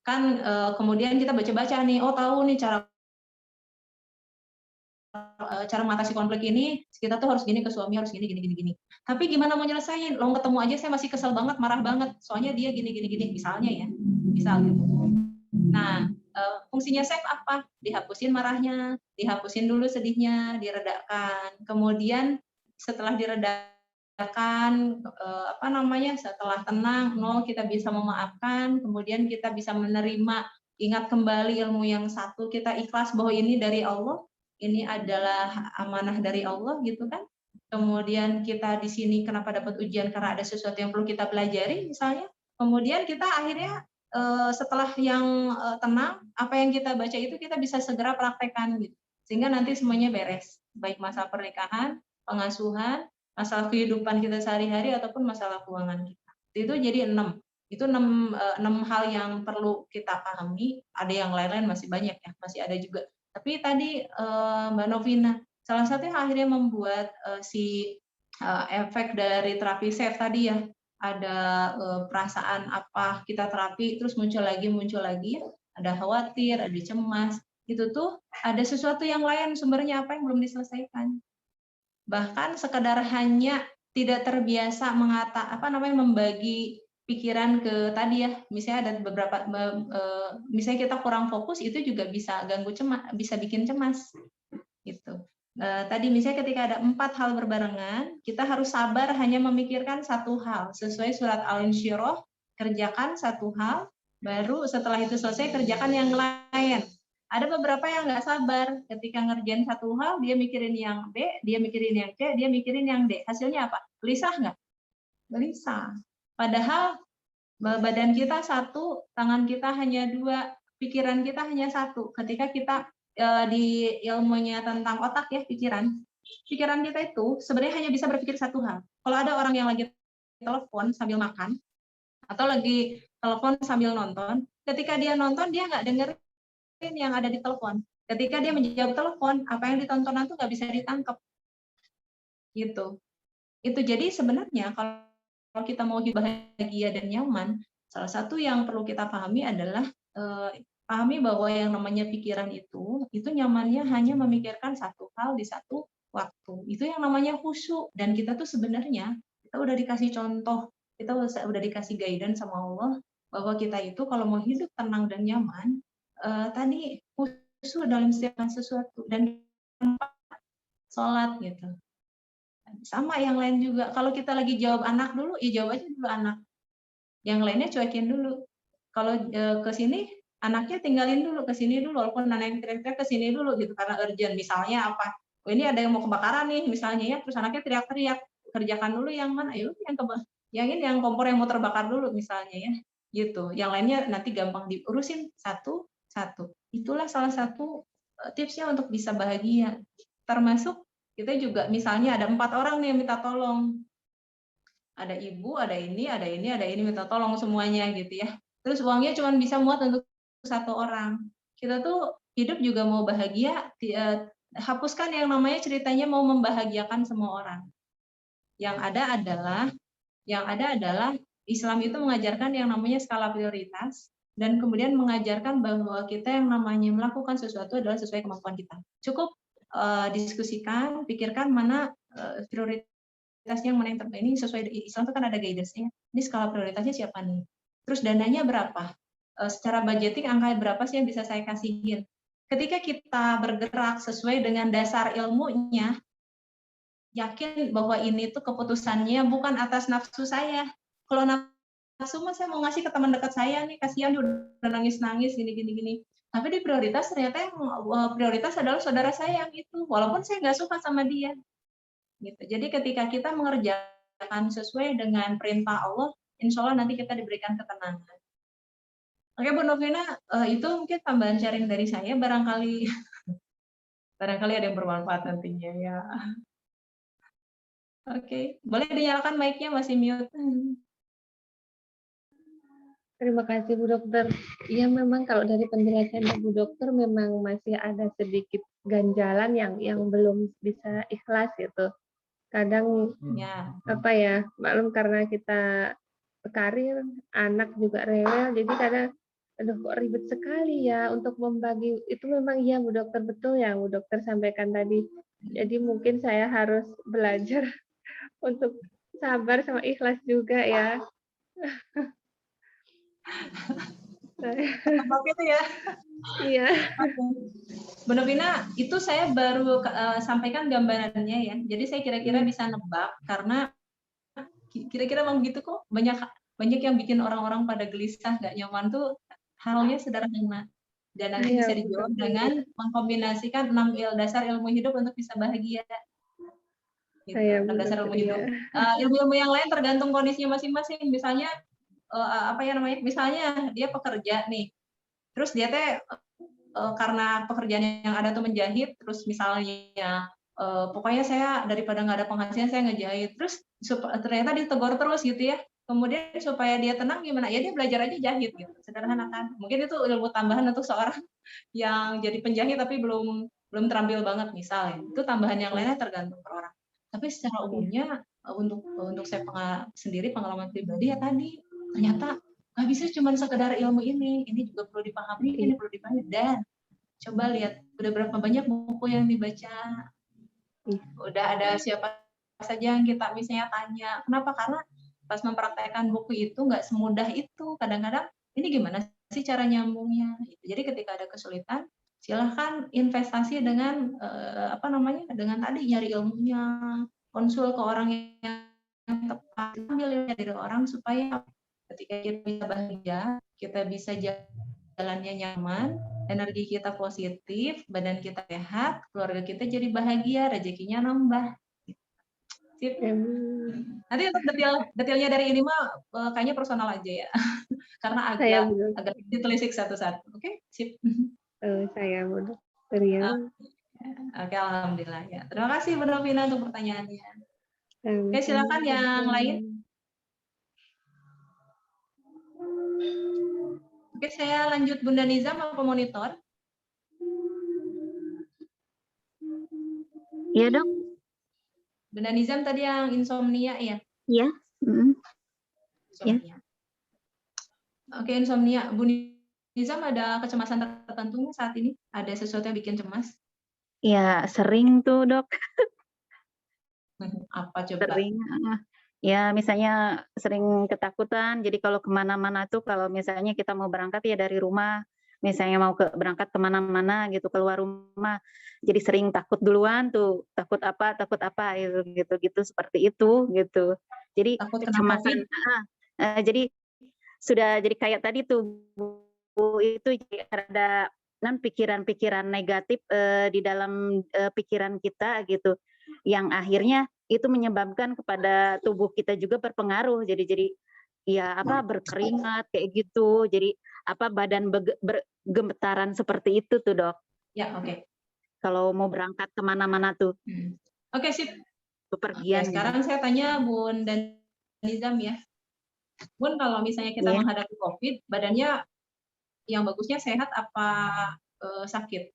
kan kemudian kita baca-baca nih, tahu nih cara mengatasi konflik ini, kita tuh harus gini ke suami, harus gini. Tapi gimana mau nyelesain? Lo ketemu aja saya masih kesel banget, marah banget. Soalnya dia gini, misalnya ya. Misal gitu. Nah, fungsinya save apa? Dihapusin marahnya, dihapusin dulu sedihnya, diredakan. Kemudian setelah diredakan, setelah tenang, kita bisa memaafkan, kemudian kita bisa menerima, ingat kembali ilmu yang satu, kita ikhlas bahwa ini dari Allah, ini adalah amanah dari Allah gitu kan. Kemudian kita di sini kenapa dapat ujian karena ada sesuatu yang perlu kita pelajari misalnya. Kemudian kita akhirnya setelah yang tenang, apa yang kita baca itu kita bisa segera praktekkan gitu. Sehingga nanti semuanya beres, baik masalah pernikahan, pengasuhan, masalah kehidupan kita sehari-hari ataupun masalah keuangan kita. Itu jadi 6. Itu 6 hal yang perlu kita pahami. Ada yang lain-lain masih banyak ya, masih ada juga. Tapi tadi Mbak Novina, salah satu yang akhirnya membuat efek dari terapi SAFE tadi ya, ada perasaan apa kita terapi terus muncul lagi, ada khawatir, ada cemas, itu tuh ada sesuatu yang lain sumbernya apa yang belum diselesaikan. Bahkan sekedar hanya tidak terbiasa membagi pikiran ke tadi ya, misalnya ada beberapa misalnya kita kurang fokus itu juga bisa ganggu cemas, bisa bikin cemas gitu. Tadi misalnya ketika ada 4 hal berbarengan, kita harus sabar hanya memikirkan 1 hal sesuai surat Al-Insyirah, kerjakan 1 hal, baru setelah itu selesai kerjakan yang lain. Ada beberapa yang nggak sabar ketika ngerjain 1 hal, dia mikirin yang B, dia mikirin yang C, dia mikirin yang D. Hasilnya apa? Gelisah nggak? Gelisah. Padahal badan kita 1, tangan kita hanya 2, pikiran kita hanya 1. Ketika kita di ilmunya tentang otak ya, pikiran kita itu sebenarnya hanya bisa berpikir 1 hal. Kalau ada orang yang lagi telepon sambil makan atau lagi telepon sambil nonton, ketika dia nonton dia nggak dengerin yang ada di telepon, Ketika dia menjawab telepon, apa yang ditontonan tuh nggak bisa ditangkap. Gitu. Itu jadi sebenarnya kalau kita mau hidup bahagia dan nyaman, salah satu yang perlu kita pahami adalah pahami bahwa yang namanya pikiran itu nyamannya hanya memikirkan satu hal di satu waktu. Itu yang namanya khusyuk. Dan kita tuh sebenarnya kita udah dikasih contoh, kita udah dikasih guidance sama Allah bahwa kita itu kalau mau hidup tenang dan nyaman, tadi khusyuk dalam setiap sesuatu dan sholat gitu. Sama yang lain juga. Kalau kita lagi jawab anak dulu, ya jawab aja dulu anak. Yang lainnya cuekin dulu. Kalau ke sini, anaknya tinggalin dulu, ke sini dulu. Walaupun anaknya teriak-teriak ke sini dulu gitu karena urgent. Misalnya apa? Oh, ini ada yang mau kebakaran nih, misalnya ya. Terus anaknya teriak-teriak. Kerjakan dulu yang mana? Ayo yang ini yang kompor yang mau terbakar dulu misalnya ya. Gitu. Yang lainnya nanti gampang diurusin satu-satu. Itulah salah satu tipsnya untuk bisa bahagia. Termasuk kita juga misalnya ada 4 orang nih yang minta tolong. Ada ibu, ada ini minta tolong semuanya gitu ya. Terus uangnya cuma bisa muat untuk 1 orang. Kita tuh hidup juga mau bahagia, hapuskan yang namanya ceritanya mau membahagiakan semua orang. Yang ada adalah Islam itu mengajarkan yang namanya skala prioritas dan kemudian mengajarkan bahwa kita yang namanya melakukan sesuatu adalah sesuai kemampuan kita. Cukup diskusikan, pikirkan mana prioritasnya yang mana yang terbaik. Ini sesuai Islam itu kan ada guidance-nya. Ini skala prioritasnya siapa nih? Terus dananya berapa? Secara budgeting angka berapa sih yang bisa saya kasihin? Ketika kita bergerak sesuai dengan dasar ilmunya, yakin bahwa ini tuh keputusannya bukan atas nafsu saya. Kalau nafsu mah saya mau ngasih ke teman dekat saya nih, kasihan dia udah nangis-nangis gini. Tapi di prioritas ternyata yang prioritas adalah saudara saya yang itu, walaupun saya nggak suka sama dia. Gitu. Jadi ketika kita mengerjakan sesuai dengan perintah Allah, insya Allah nanti kita diberikan ketenangan. Oke Bu Novina, itu mungkin tambahan sharing dari saya, barangkali ada yang bermanfaat nantinya ya. Oke, boleh dinyalakan mic-nya, masih mute. Terima kasih Bu Dokter. Ya memang kalau dari penjelasan Bu Dokter memang masih ada sedikit ganjalan yang belum bisa ikhlas gitu. Kadang Ya. apa ya, maklum karena kita karir, anak juga rewel, jadi kadang aduh kok ribet sekali ya untuk membagi. Itu memang iya Bu Dokter, betul yang Bu Dokter sampaikan tadi. Jadi mungkin saya harus belajar untuk sabar sama ikhlas juga ya. Apa itu ya? Iya. Bu Novina, itu saya baru sampaikan gambarannya ya. Jadi saya kira-kira bisa nebak karena kira-kira memang gitu kok. Banyak yang bikin orang-orang pada gelisah, nggak nyaman tuh halnya sederhana. Dan nanti bisa dijawab dengan mengkombinasikan 6 dasar ilmu hidup untuk bisa bahagia. Gitu. 6 dasar ilmu hidup. Ilmu-ilmu yang lain tergantung kondisinya masing-masing. Misalnya misalnya dia pekerja nih, terus dia teh karena pekerjaan yang ada tuh menjahit, terus misalnya pokoknya saya daripada nggak ada penghasilan saya ngejahit, terus ternyata ditegur terus gitu ya, kemudian supaya dia tenang gimana ya, dia belajar aja jahit gitu, sederhana kan. Mungkin itu ilmu tambahan untuk seorang yang jadi penjahit tapi belum terampil banget misalnya, itu tambahan yang lainnya tergantung per orang. Tapi secara umumnya untuk saya sendiri pengalaman pribadi ya tadi, ternyata nggak bisa cuma sekedar ilmu ini juga perlu dipahami, ini perlu dipahami. Dan coba lihat udah berapa banyak buku yang dibaca, udah ada siapa saja yang kita misalnya tanya, kenapa? Karena pas mempraktekkan buku itu nggak semudah itu, kadang-kadang ini gimana sih cara nyambungnya. Jadi ketika ada kesulitan, silahkan investasi dengan dengan tadi nyari ilmunya, konsul ke orang yang tepat, ambil dari orang supaya ketika kita bisa bahagia, kita bisa jalannya nyaman, energi kita positif, badan kita sehat, keluarga kita jadi bahagia, rezekinya nambah. Sip. Nanti untuk detailnya dari ini mah kayaknya personal aja ya, karena agak ditelisik satu-satu. Oke, sip. Saya Bu Dokter ya. Oke, alhamdulillah ya. Terima kasih Bu Novina untuk pertanyaannya. Oke, silakan yang lain. Oke, saya lanjut Bunda Niza mau monitor. Iya dok. Bunda Nizam tadi yang insomnia ya? Iya. Mm. Insomnia. Oke, insomnia. Bu Nizam ada kecemasan tertentu nggak saat ini? Ada sesuatu yang bikin cemas? Ya sering tuh dok. Apa coba? Sering. Ya misalnya sering ketakutan. Jadi kalau kemana-mana tuh kalau misalnya kita mau berangkat ya dari rumah. Misalnya mau berangkat kemana-mana gitu keluar rumah. Jadi sering takut duluan tuh. Takut apa gitu seperti itu gitu. Jadi Takut kena kecemasan. COVID? Jadi sudah jadi kayak tadi tuh Bu, itu ada pikiran-pikiran negatif di dalam pikiran kita gitu yang akhirnya itu menyebabkan kepada tubuh kita juga berpengaruh jadi ya berkeringat kayak gitu jadi badan bergemetaran seperti itu tuh dok Ya, oke. kalau mau berangkat kemana-mana tuh Oke, sip. bepergian. Sekarang saya tanya Bun dan Nizam ya. Bun, kalau misalnya kita menghadapi COVID, badannya yang bagusnya sehat apa sakit?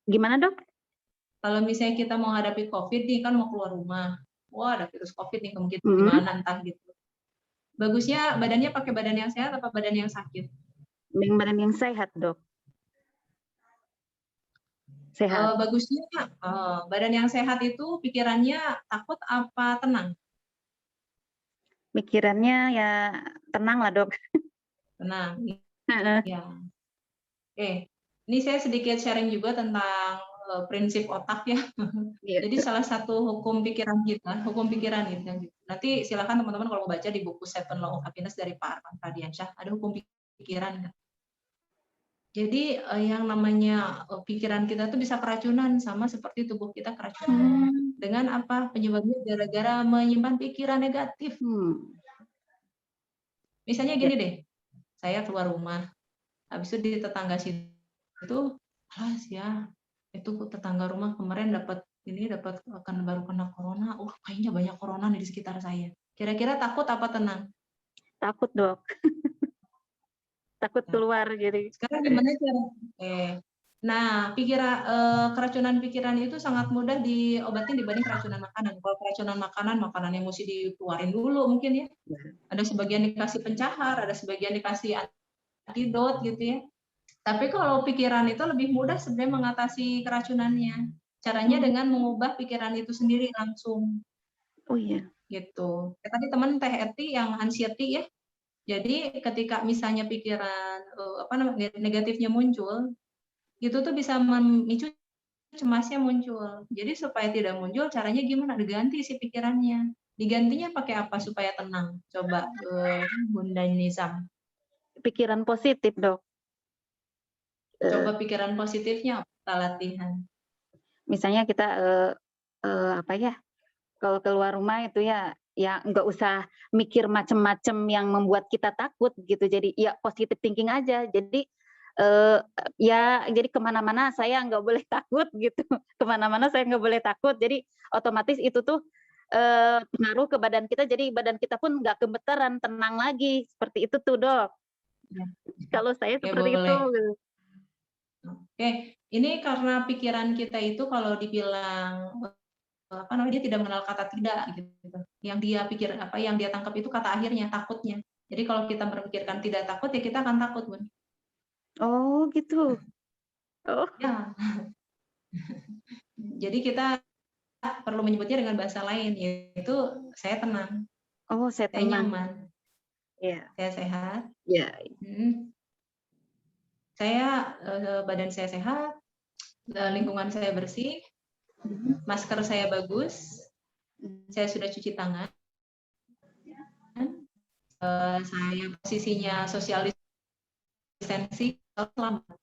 Gimana dok? Kalau misalnya kita mau hadapi COVID nih, kan mau keluar rumah. Wah, ada virus COVID nih, kemungkinan gimana entah gitu. Bagusnya badannya pakai badan yang sehat apa badan yang sakit? Badan yang sehat dok. Sehat. Bagusnya badan yang sehat itu pikirannya takut apa tenang? Pikirannya ya tenang lah dok. Tenang. Ya. Oke. Ini saya sedikit sharing juga tentang prinsip otak ya. Jadi salah satu hukum pikiran kita. Nanti silakan teman-teman kalau mau baca di buku Seven Law of Happiness dari Pak Arman Pradiansyah, ada hukum pikiran. Jadi yang namanya pikiran kita tuh bisa keracunan sama seperti tubuh kita keracunan. Dengan apa? Penyebabnya gara-gara menyimpan pikiran negatif. Misalnya gini deh, saya keluar rumah, habis itu di tetangga situ, itu tetangga rumah kemarin dapat baru kena corona. Kayaknya banyak corona di sekitar saya. Kira-kira takut apa tenang? Takut dok. Takut keluar jadi. Sekarang gimana cara? Nah, keracunan pikiran itu sangat mudah diobatin dibanding keracunan makanan. Kalau keracunan makanan yang mesti dikeluarin dulu mungkin ya. Ada sebagian dikasih pencahar, ada sebagian dikasih antidot gitu ya. Tapi kalau pikiran itu lebih mudah sebenarnya mengatasi keracunannya. Caranya dengan mengubah pikiran itu sendiri langsung. Oh iya. Gitu. Tadi teman Teh Eti yang anxiety ya. Jadi ketika misalnya pikiran negatifnya muncul, itu tuh bisa memicu cemasnya muncul. Jadi supaya tidak muncul, caranya gimana? Diganti si pikirannya. Digantinya pakai apa supaya tenang? Coba Bunda Nizam. Pikiran positif dok. Coba pikiran positifnya kita latihan. Misalnya kita kalau keluar rumah itu ya nggak usah mikir macam-macam yang membuat kita takut gitu. Jadi ya positive thinking aja. Jadi jadi kemana-mana saya nggak boleh takut gitu. Kemana-mana saya nggak boleh takut. Jadi otomatis itu tuh pengaruh ke badan kita. Jadi badan kita pun nggak gemetaran, tenang lagi. Seperti itu tuh dok. Ya. Kalau saya seperti itu. Oke, ini karena pikiran kita itu kalau dibilang dia tidak mengenal kata tidak gitu. Yang dia pikir yang dia tangkap itu kata akhirnya takutnya. Jadi kalau kita berpikirkan tidak takut ya kita akan takut, Bun. Oh, gitu. Oh. Ya. Jadi kita perlu menyebutnya dengan bahasa lain, yaitu saya tenang. Oh, saya tenang. Nyaman. Iya. Saya sehat. Iya. Saya badan saya sehat, lingkungan saya bersih, masker saya bagus, saya sudah cuci tangan, saya posisinya social distancing, selamat.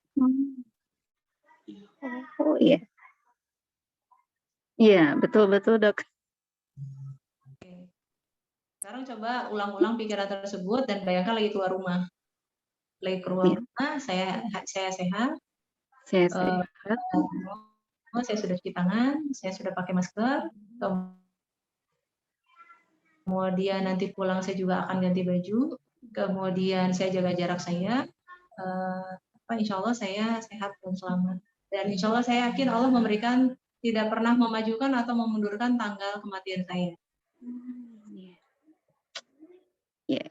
Oh iya. Iya, betul-betul dok. Sekarang coba ulang-ulang pikiran tersebut dan bayangkan lagi keluar rumah. Lagi keluar rumah, saya sehat. Saya sehat. Saya sudah cuci tangan, saya sudah pakai masker. Kemudian nanti pulang saya juga akan ganti baju. Kemudian saya jaga jarak saya. Insya Allah saya sehat dan selamat. Dan insya Allah saya yakin Allah memberikan tidak pernah memajukan atau memundurkan tanggal kematian saya. Ya,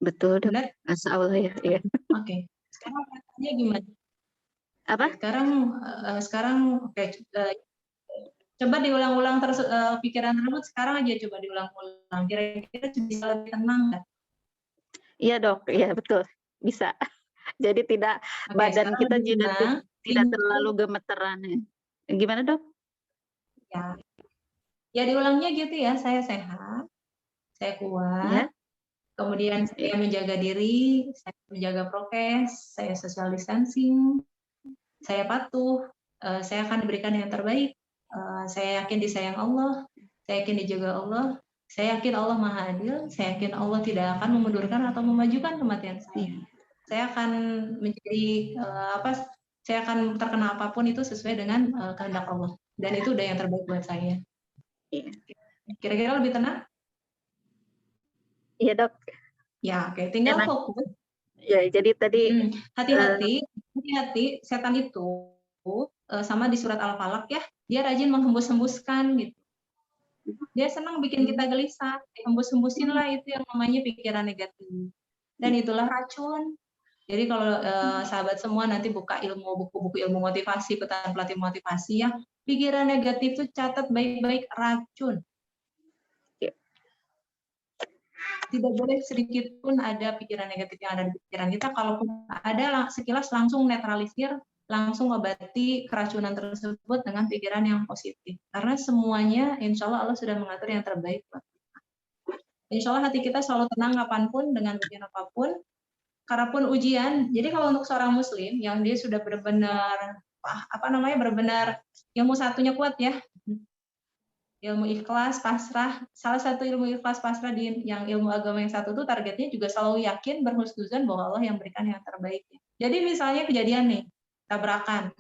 betul dok. Benar? Masya Allah ya. Ya. Oke. Sekarang rasanya gimana? Apa? Sekarang oke. Coba diulang-ulang terus pikiran tersebut sekarang aja coba diulang-ulang. Kira-kira bisa lebih tenang nggak? Iya dok, iya betul. Bisa. Jadi tidak Oke, badan sekarang kita lebih juga tenang. tidak terlalu gemeteran. Gimana dok? Ya diulangnya gitu ya. Saya sehat, saya kuat. Ya. Kemudian saya menjaga diri, saya menjaga prokes, saya social distancing, saya patuh, saya akan diberikan yang terbaik. Saya yakin disayang Allah, saya yakin dijaga Allah, saya yakin Allah Maha Adil, saya yakin Allah tidak akan memundurkan atau memajukan kematian saya. Saya akan menjadi saya akan terkena apapun itu sesuai dengan kehendak Allah. Dan itu udah yang terbaik buat saya. Kira-kira lebih tenang? Iya dok. Ya, oke. Tinggal Enak. fokus. Ya, jadi tadi hati-hati setan itu sama di surat Al-Falaq ya, dia rajin menghembus-hembuskan gitu. Dia senang bikin kita gelisah, hembus-hembusin lah itu yang namanya pikiran negatif. Dan itulah racun. Jadi kalau sahabat semua nanti buka buku-buku ilmu motivasi, ikutan pelatih motivasi ya, pikiran negatif itu catat baik-baik, racun. Tidak boleh sedikit pun ada pikiran negatif yang ada di pikiran kita. Kalaupun ada, sekilas langsung netralisir, langsung obati keracunan tersebut dengan pikiran yang positif. Karena semuanya, insya Allah Allah sudah mengatur yang terbaik buat kita. Insya Allah hati kita selalu tenang kapanpun, dengan ujian apapun, karapun ujian. Jadi kalau untuk seorang Muslim yang dia sudah benar-benar benar-benar ilmu satunya kuat ya. Ilmu ikhlas, pasrah, salah satu ilmu ikhlas pasrah di yang ilmu agama yang satu itu targetnya juga selalu yakin berhusnuzon bahwa Allah yang berikan yang terbaik. Jadi misalnya kejadian nih, tabrakan.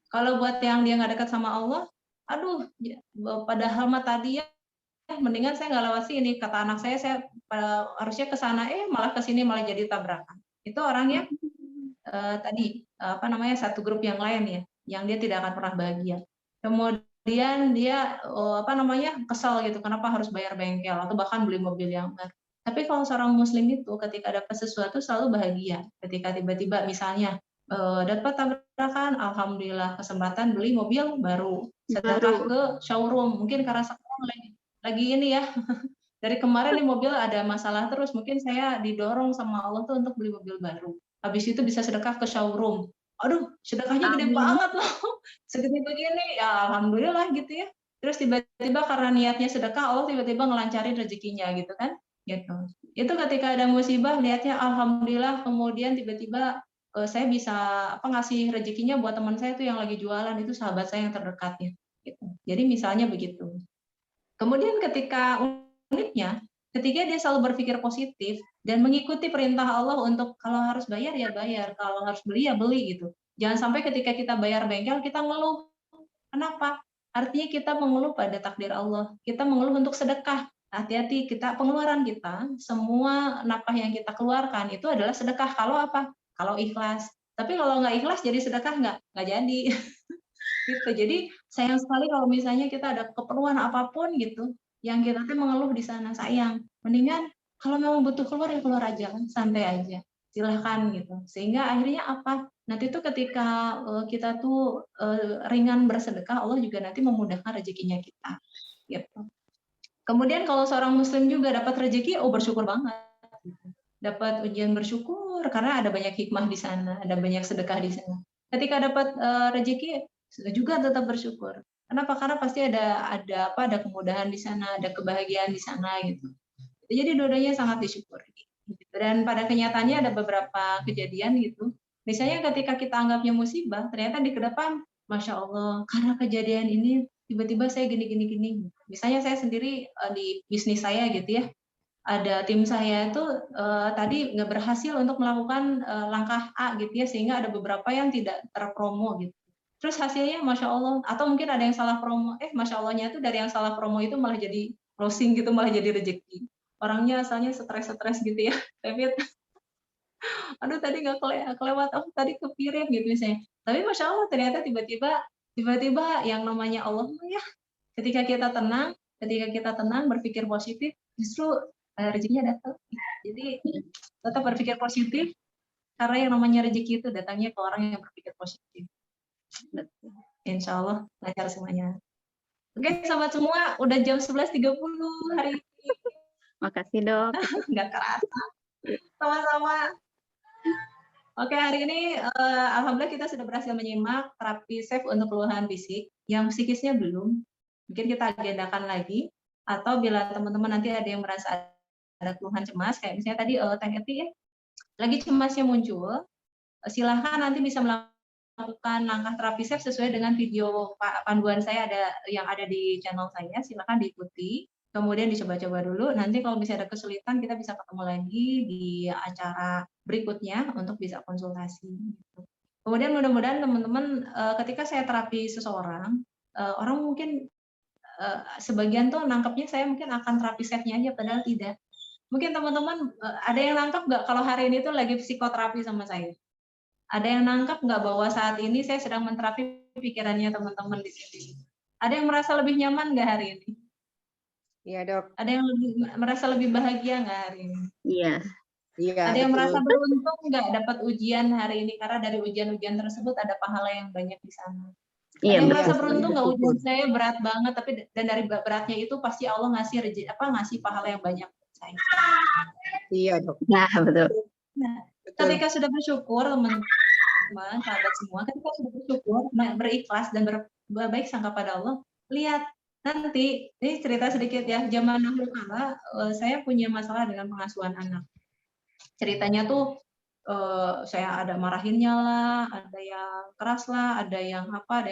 Kalau buat yang dia nggak dekat sama Allah, aduh, padahal mah tadi ya, mendingan saya nggak lewat sini. Kata anak saya harusnya ke sana, malah ke sini malah jadi tabrakan. Itu orang yang satu grup yang lain ya, yang dia tidak akan pernah bahagia. Kemudian dia kesal gitu, kenapa harus bayar bengkel atau bahkan beli mobil yang baru. Tapi kalau seorang Muslim itu ketika dapat sesuatu selalu bahagia. Ketika tiba-tiba misalnya dapat tabrakan, alhamdulillah kesempatan beli mobil baru, sedekah ke showroom, mungkin karena sekarang lagi ini ya. Dari kemarin nih mobil ada masalah terus, mungkin saya didorong sama Allah tuh untuk beli mobil baru. Habis itu bisa sedekah ke showroom. Aduh, sedekahnya gede banget loh. Segede begini, ya alhamdulillah gitu ya. Terus tiba-tiba karena niatnya sedekah, Allah tiba-tiba ngelancarin rezekinya gitu kan. Gitu. Itu ketika ada musibah, lihatnya alhamdulillah, kemudian tiba-tiba saya bisa ngasih rezekinya buat teman saya tuh yang lagi jualan, itu sahabat saya yang terdekatnya. Gitu. Jadi misalnya begitu. Kemudian ketika uniknya, ketika dia selalu berpikir positif dan mengikuti perintah Allah untuk kalau harus bayar ya bayar, kalau harus beli ya beli gitu. Jangan sampai ketika kita bayar bengkel kita ngeluh. Kenapa? Artinya kita mengeluh pada takdir Allah. Kita mengeluh untuk sedekah. Hati-hati, pengeluaran kita, semua nafkah yang kita keluarkan itu adalah sedekah. Kalau apa? Kalau ikhlas. Tapi kalau nggak ikhlas jadi sedekah nggak jadi. Gitu. Jadi sayang sekali kalau misalnya kita ada keperluan apapun gitu, yang kita tuh mengeluh di sana, sayang. Mendingan kalau memang butuh keluar ya keluar aja kan, santai aja. Silahkan gitu. Sehingga akhirnya apa? Nanti tuh ketika kita tuh ringan bersedekah, Allah juga nanti memudahkan rezekinya kita. Gitu. Kemudian kalau seorang Muslim juga dapat rezeki, bersyukur banget. Dapat ujian bersyukur karena ada banyak hikmah di sana, ada banyak sedekah di sana. Ketika dapat rezeki juga tetap bersyukur. Kenapa? Karena pasti ada kemudahan di sana, ada kebahagiaan di sana gitu. Jadi dua-duanya sangat disyukuri. Dan pada kenyataannya ada beberapa kejadian gitu. Misalnya ketika kita anggapnya musibah, ternyata di kedepan, masya Allah, karena kejadian ini tiba-tiba saya gini. Misalnya saya sendiri di bisnis saya gitu ya, ada tim saya itu tadi nggak berhasil untuk melakukan langkah A gitu ya, sehingga ada beberapa yang tidak terpromo gitu. Terus hasilnya Masya Allah, atau mungkin ada yang salah promo, Masya Allahnya itu dari yang salah promo itu malah jadi closing gitu, malah jadi rezeki. Orangnya asalnya stres gitu ya, tapi aduh tadi nggak kelewat, tadi kepiring gitu misalnya. Tapi Masya Allah ternyata tiba-tiba yang namanya Allah ya, ketika kita tenang berpikir positif, justru rezekinya datang. Jadi tetap berpikir positif, karena yang namanya rezeki itu datangnya ke orang yang berpikir positif. Insya Allah lancar semuanya. Oke, sahabat semua, udah jam 11.30 hari ini. Makasih dok. Nggak kerasa. Sama-sama. Oke, hari ini alhamdulillah kita sudah berhasil menyimak terapi SAFE untuk keluhan fisik. Yang psikisnya belum, mungkin kita agendakan lagi. Atau bila teman-teman nanti ada yang merasa ada keluhan cemas, kayak misalnya tadi Teh Eti ya, lagi cemasnya muncul, silahkan nanti bisa melakukan langkah terapi SAFE sesuai dengan video panduan saya yang ada di channel saya. Silahkan diikuti. Kemudian dicoba-coba dulu, nanti kalau misalnya ada kesulitan kita bisa ketemu lagi di acara berikutnya untuk bisa konsultasi. Kemudian mudah-mudahan teman-teman ketika saya terapi seseorang, orang mungkin sebagian tuh nangkepnya saya mungkin akan terapi SAFE-nya aja, padahal tidak. Mungkin teman-teman ada yang nangkep nggak kalau hari ini tuh lagi psikoterapi sama saya? Ada yang nangkep nggak bahwa saat ini saya sedang menterapi pikirannya teman-teman di sini? Ada yang merasa lebih nyaman nggak hari ini? Iya dok. Ada yang merasa lebih bahagia nggak hari ini? Iya. Iya. Ada yang merasa beruntung nggak dapat ujian hari ini karena dari ujian-ujian tersebut ada pahala yang banyak di sana. Iya, Ada yang betul. merasa beruntung nggak ujian saya berat banget, tapi dan dari beratnya itu pasti Allah ngasih pahala yang banyak buat saya. Iya dok. Nah, betul. Nah, ketika sudah bersyukur teman-teman, sahabat semua, ketika sudah bersyukur, berikhlas dan berbaik sangka pada Allah, lihat nanti, ini cerita sedikit ya, zaman dahulu kala saya punya masalah dengan pengasuhan anak. Ceritanya tuh saya ada marahinnya lah, ada yang keras lah, ada yang apa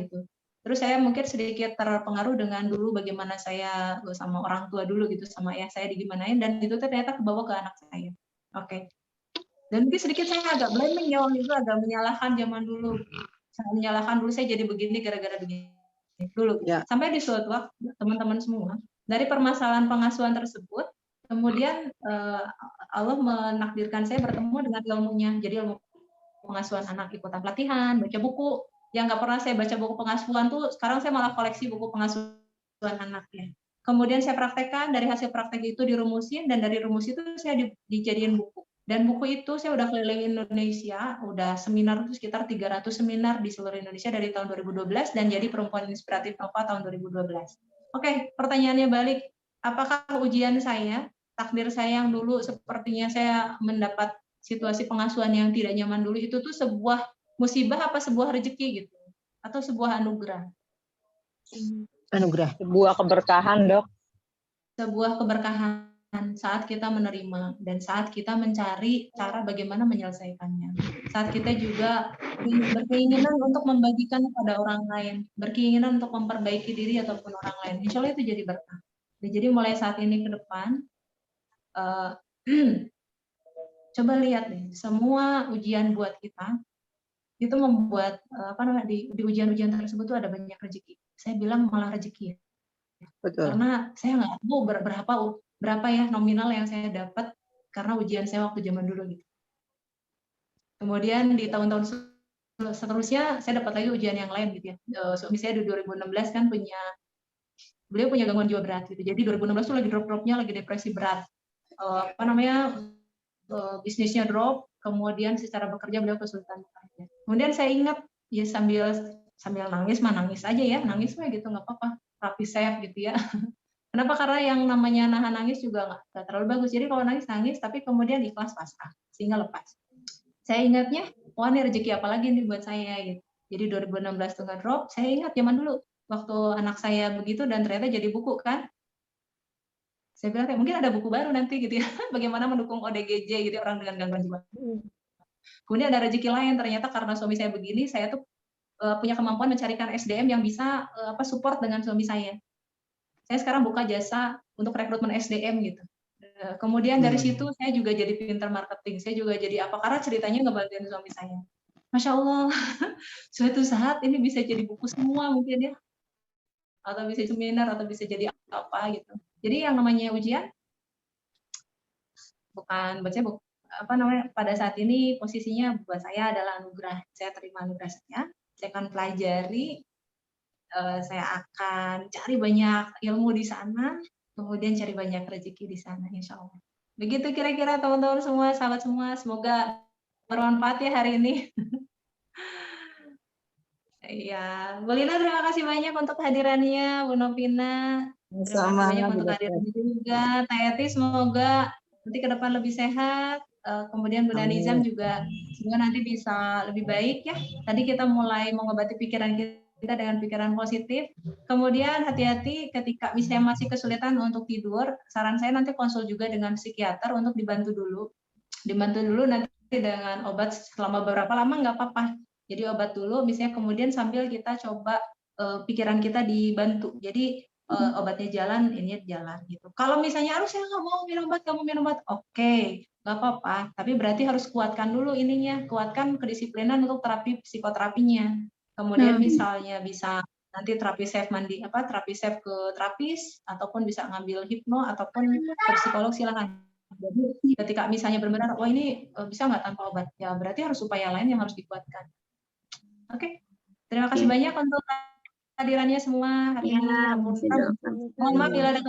gitu. Terus saya mungkin sedikit terpengaruh dengan dulu bagaimana saya sama orang tua dulu gitu, sama ayah saya digimanain, dan itu ternyata kebawa ke anak saya. Oke. Dan mungkin sedikit saya agak blaming ya waktu itu, agak menyalahkan zaman dulu. Saya menyalahkan dulu saya jadi begini gara-gara begini dulu. Ya. Sampai di suatu waktu teman-teman semua dari permasalahan pengasuhan tersebut, kemudian Allah menakdirkan saya bertemu dengan ilmunya. Jadi ilmu pengasuhan anak, ikutan pelatihan, baca buku. Yang nggak pernah saya baca buku pengasuhan tuh, sekarang saya malah koleksi buku pengasuhan anaknya. Kemudian saya praktekkan, dari hasil praktek itu dirumusin, dan dari rumus itu saya dijadiin buku. Dan buku itu saya udah keliling Indonesia, udah seminar itu sekitar 300 seminar di seluruh Indonesia dari tahun 2012, dan jadi perempuan inspiratif Nova tahun 2012. Oke, pertanyaannya balik, apakah ujian saya, takdir saya yang dulu sepertinya saya mendapat situasi pengasuhan yang tidak nyaman dulu, itu tuh sebuah musibah apa sebuah rezeki gitu, atau sebuah anugerah? Anugerah. Sebuah keberkahan dok. Sebuah keberkahan saat kita menerima dan saat kita mencari cara bagaimana menyelesaikannya. Saat kita juga berkeinginan untuk membagikan kepada orang lain, berkeinginan untuk memperbaiki diri ataupun orang lain. Insya Allah itu jadi berkah. Jadi mulai saat ini ke depan, coba lihat nih, semua ujian buat kita itu membuat di ujian-ujian tersebut tuh ada banyak rezeki. Saya bilang malah rezeki ya. Betul. Karena saya nggak tahu berapa ya nominal yang saya dapat karena ujian saya waktu zaman dulu gitu. Kemudian di tahun-tahun seterusnya saya dapat lagi ujian yang lain gitu ya. Suami saya di 2016 kan beliau punya gangguan jiwa berat gitu. Jadi 2016 tuh lagi drop-dropnya, lagi depresi berat. Bisnisnya drop, kemudian secara bekerja beliau kesulitan bekerja. Kemudian saya ingat ya sambil nangis aja ya, nangis mah gitu nggak apa-apa, terapi SAFE gitu ya. Kenapa? Karena yang namanya nahan nangis juga nggak terlalu bagus. Jadi kalau nangis, tapi kemudian ikhlas pasrah, sehingga lepas. Saya ingatnya, wah ini rezeki apa lagi nih buat saya gitu. Jadi 2016 tuh nggak drop, saya ingat zaman dulu, waktu anak saya begitu dan ternyata jadi buku kan. Saya bilang mungkin ada buku baru nanti gitu ya, bagaimana mendukung ODGJ gitu orang dengan gangguan jiwa. Kemudian ada rezeki lain, ternyata karena suami saya begini, saya tuh punya kemampuan mencarikan SDM yang bisa support dengan suami saya. Saya sekarang buka jasa untuk rekrutmen SDM gitu. Kemudian dari situ saya juga jadi pinter marketing, saya juga jadi apa, karena ceritanya ngebantuin suami saya. Masya Allah, suatu saat ini bisa jadi buku semua mungkin ya, atau bisa seminar, atau bisa jadi apa gitu. Jadi yang namanya ujian, bukan pada saat ini posisinya buat saya adalah anugerah. Saya terima anugerah saya akan pelajari, saya akan cari banyak ilmu di sana, kemudian cari banyak rezeki di sana, insya Allah. Begitu kira-kira teman-teman semua, sahabat semua, semoga bermanfaat ya hari ini. Iya, Bu Lina terima kasih banyak untuk hadirannya, Bu Novina. Terima kasih Sama banyak Bu untuk Dokter. hadirannya juga. Teh Eti semoga nanti ke depan lebih sehat. Kemudian Bu Danizam Amin. juga semoga nanti bisa lebih baik ya. Tadi kita mulai mengobati pikiran kita dengan pikiran positif. Kemudian hati-hati ketika misalnya masih kesulitan untuk tidur, saran saya nanti konsul juga dengan psikiater untuk dibantu dulu. Dibantu dulu nanti dengan obat selama beberapa lama nggak apa-apa. Jadi obat dulu, misalnya kemudian sambil kita coba pikiran kita dibantu. Jadi obatnya jalan, ini jalan gitu. Kalau misalnya harus saya nggak mau minum obat, kamu minum obat, oke, nggak apa-apa. Tapi berarti harus kuatkan dulu ininya, kuatkan kedisiplinan untuk terapi psikoterapinya. Kemudian misalnya bisa nanti terapi safe terapi safe ke terapis, ataupun bisa ngambil hipno ataupun ke psikolog, silakan. Jadi ketika misalnya benar-benar, oh ini bisa nggak tanpa obat? Ya berarti harus upaya lain yang harus dikuatkan. Oke, terima kasih banyak untuk hadirannya semua hari ini. Ya, Mohon masih doang. maaf bila ada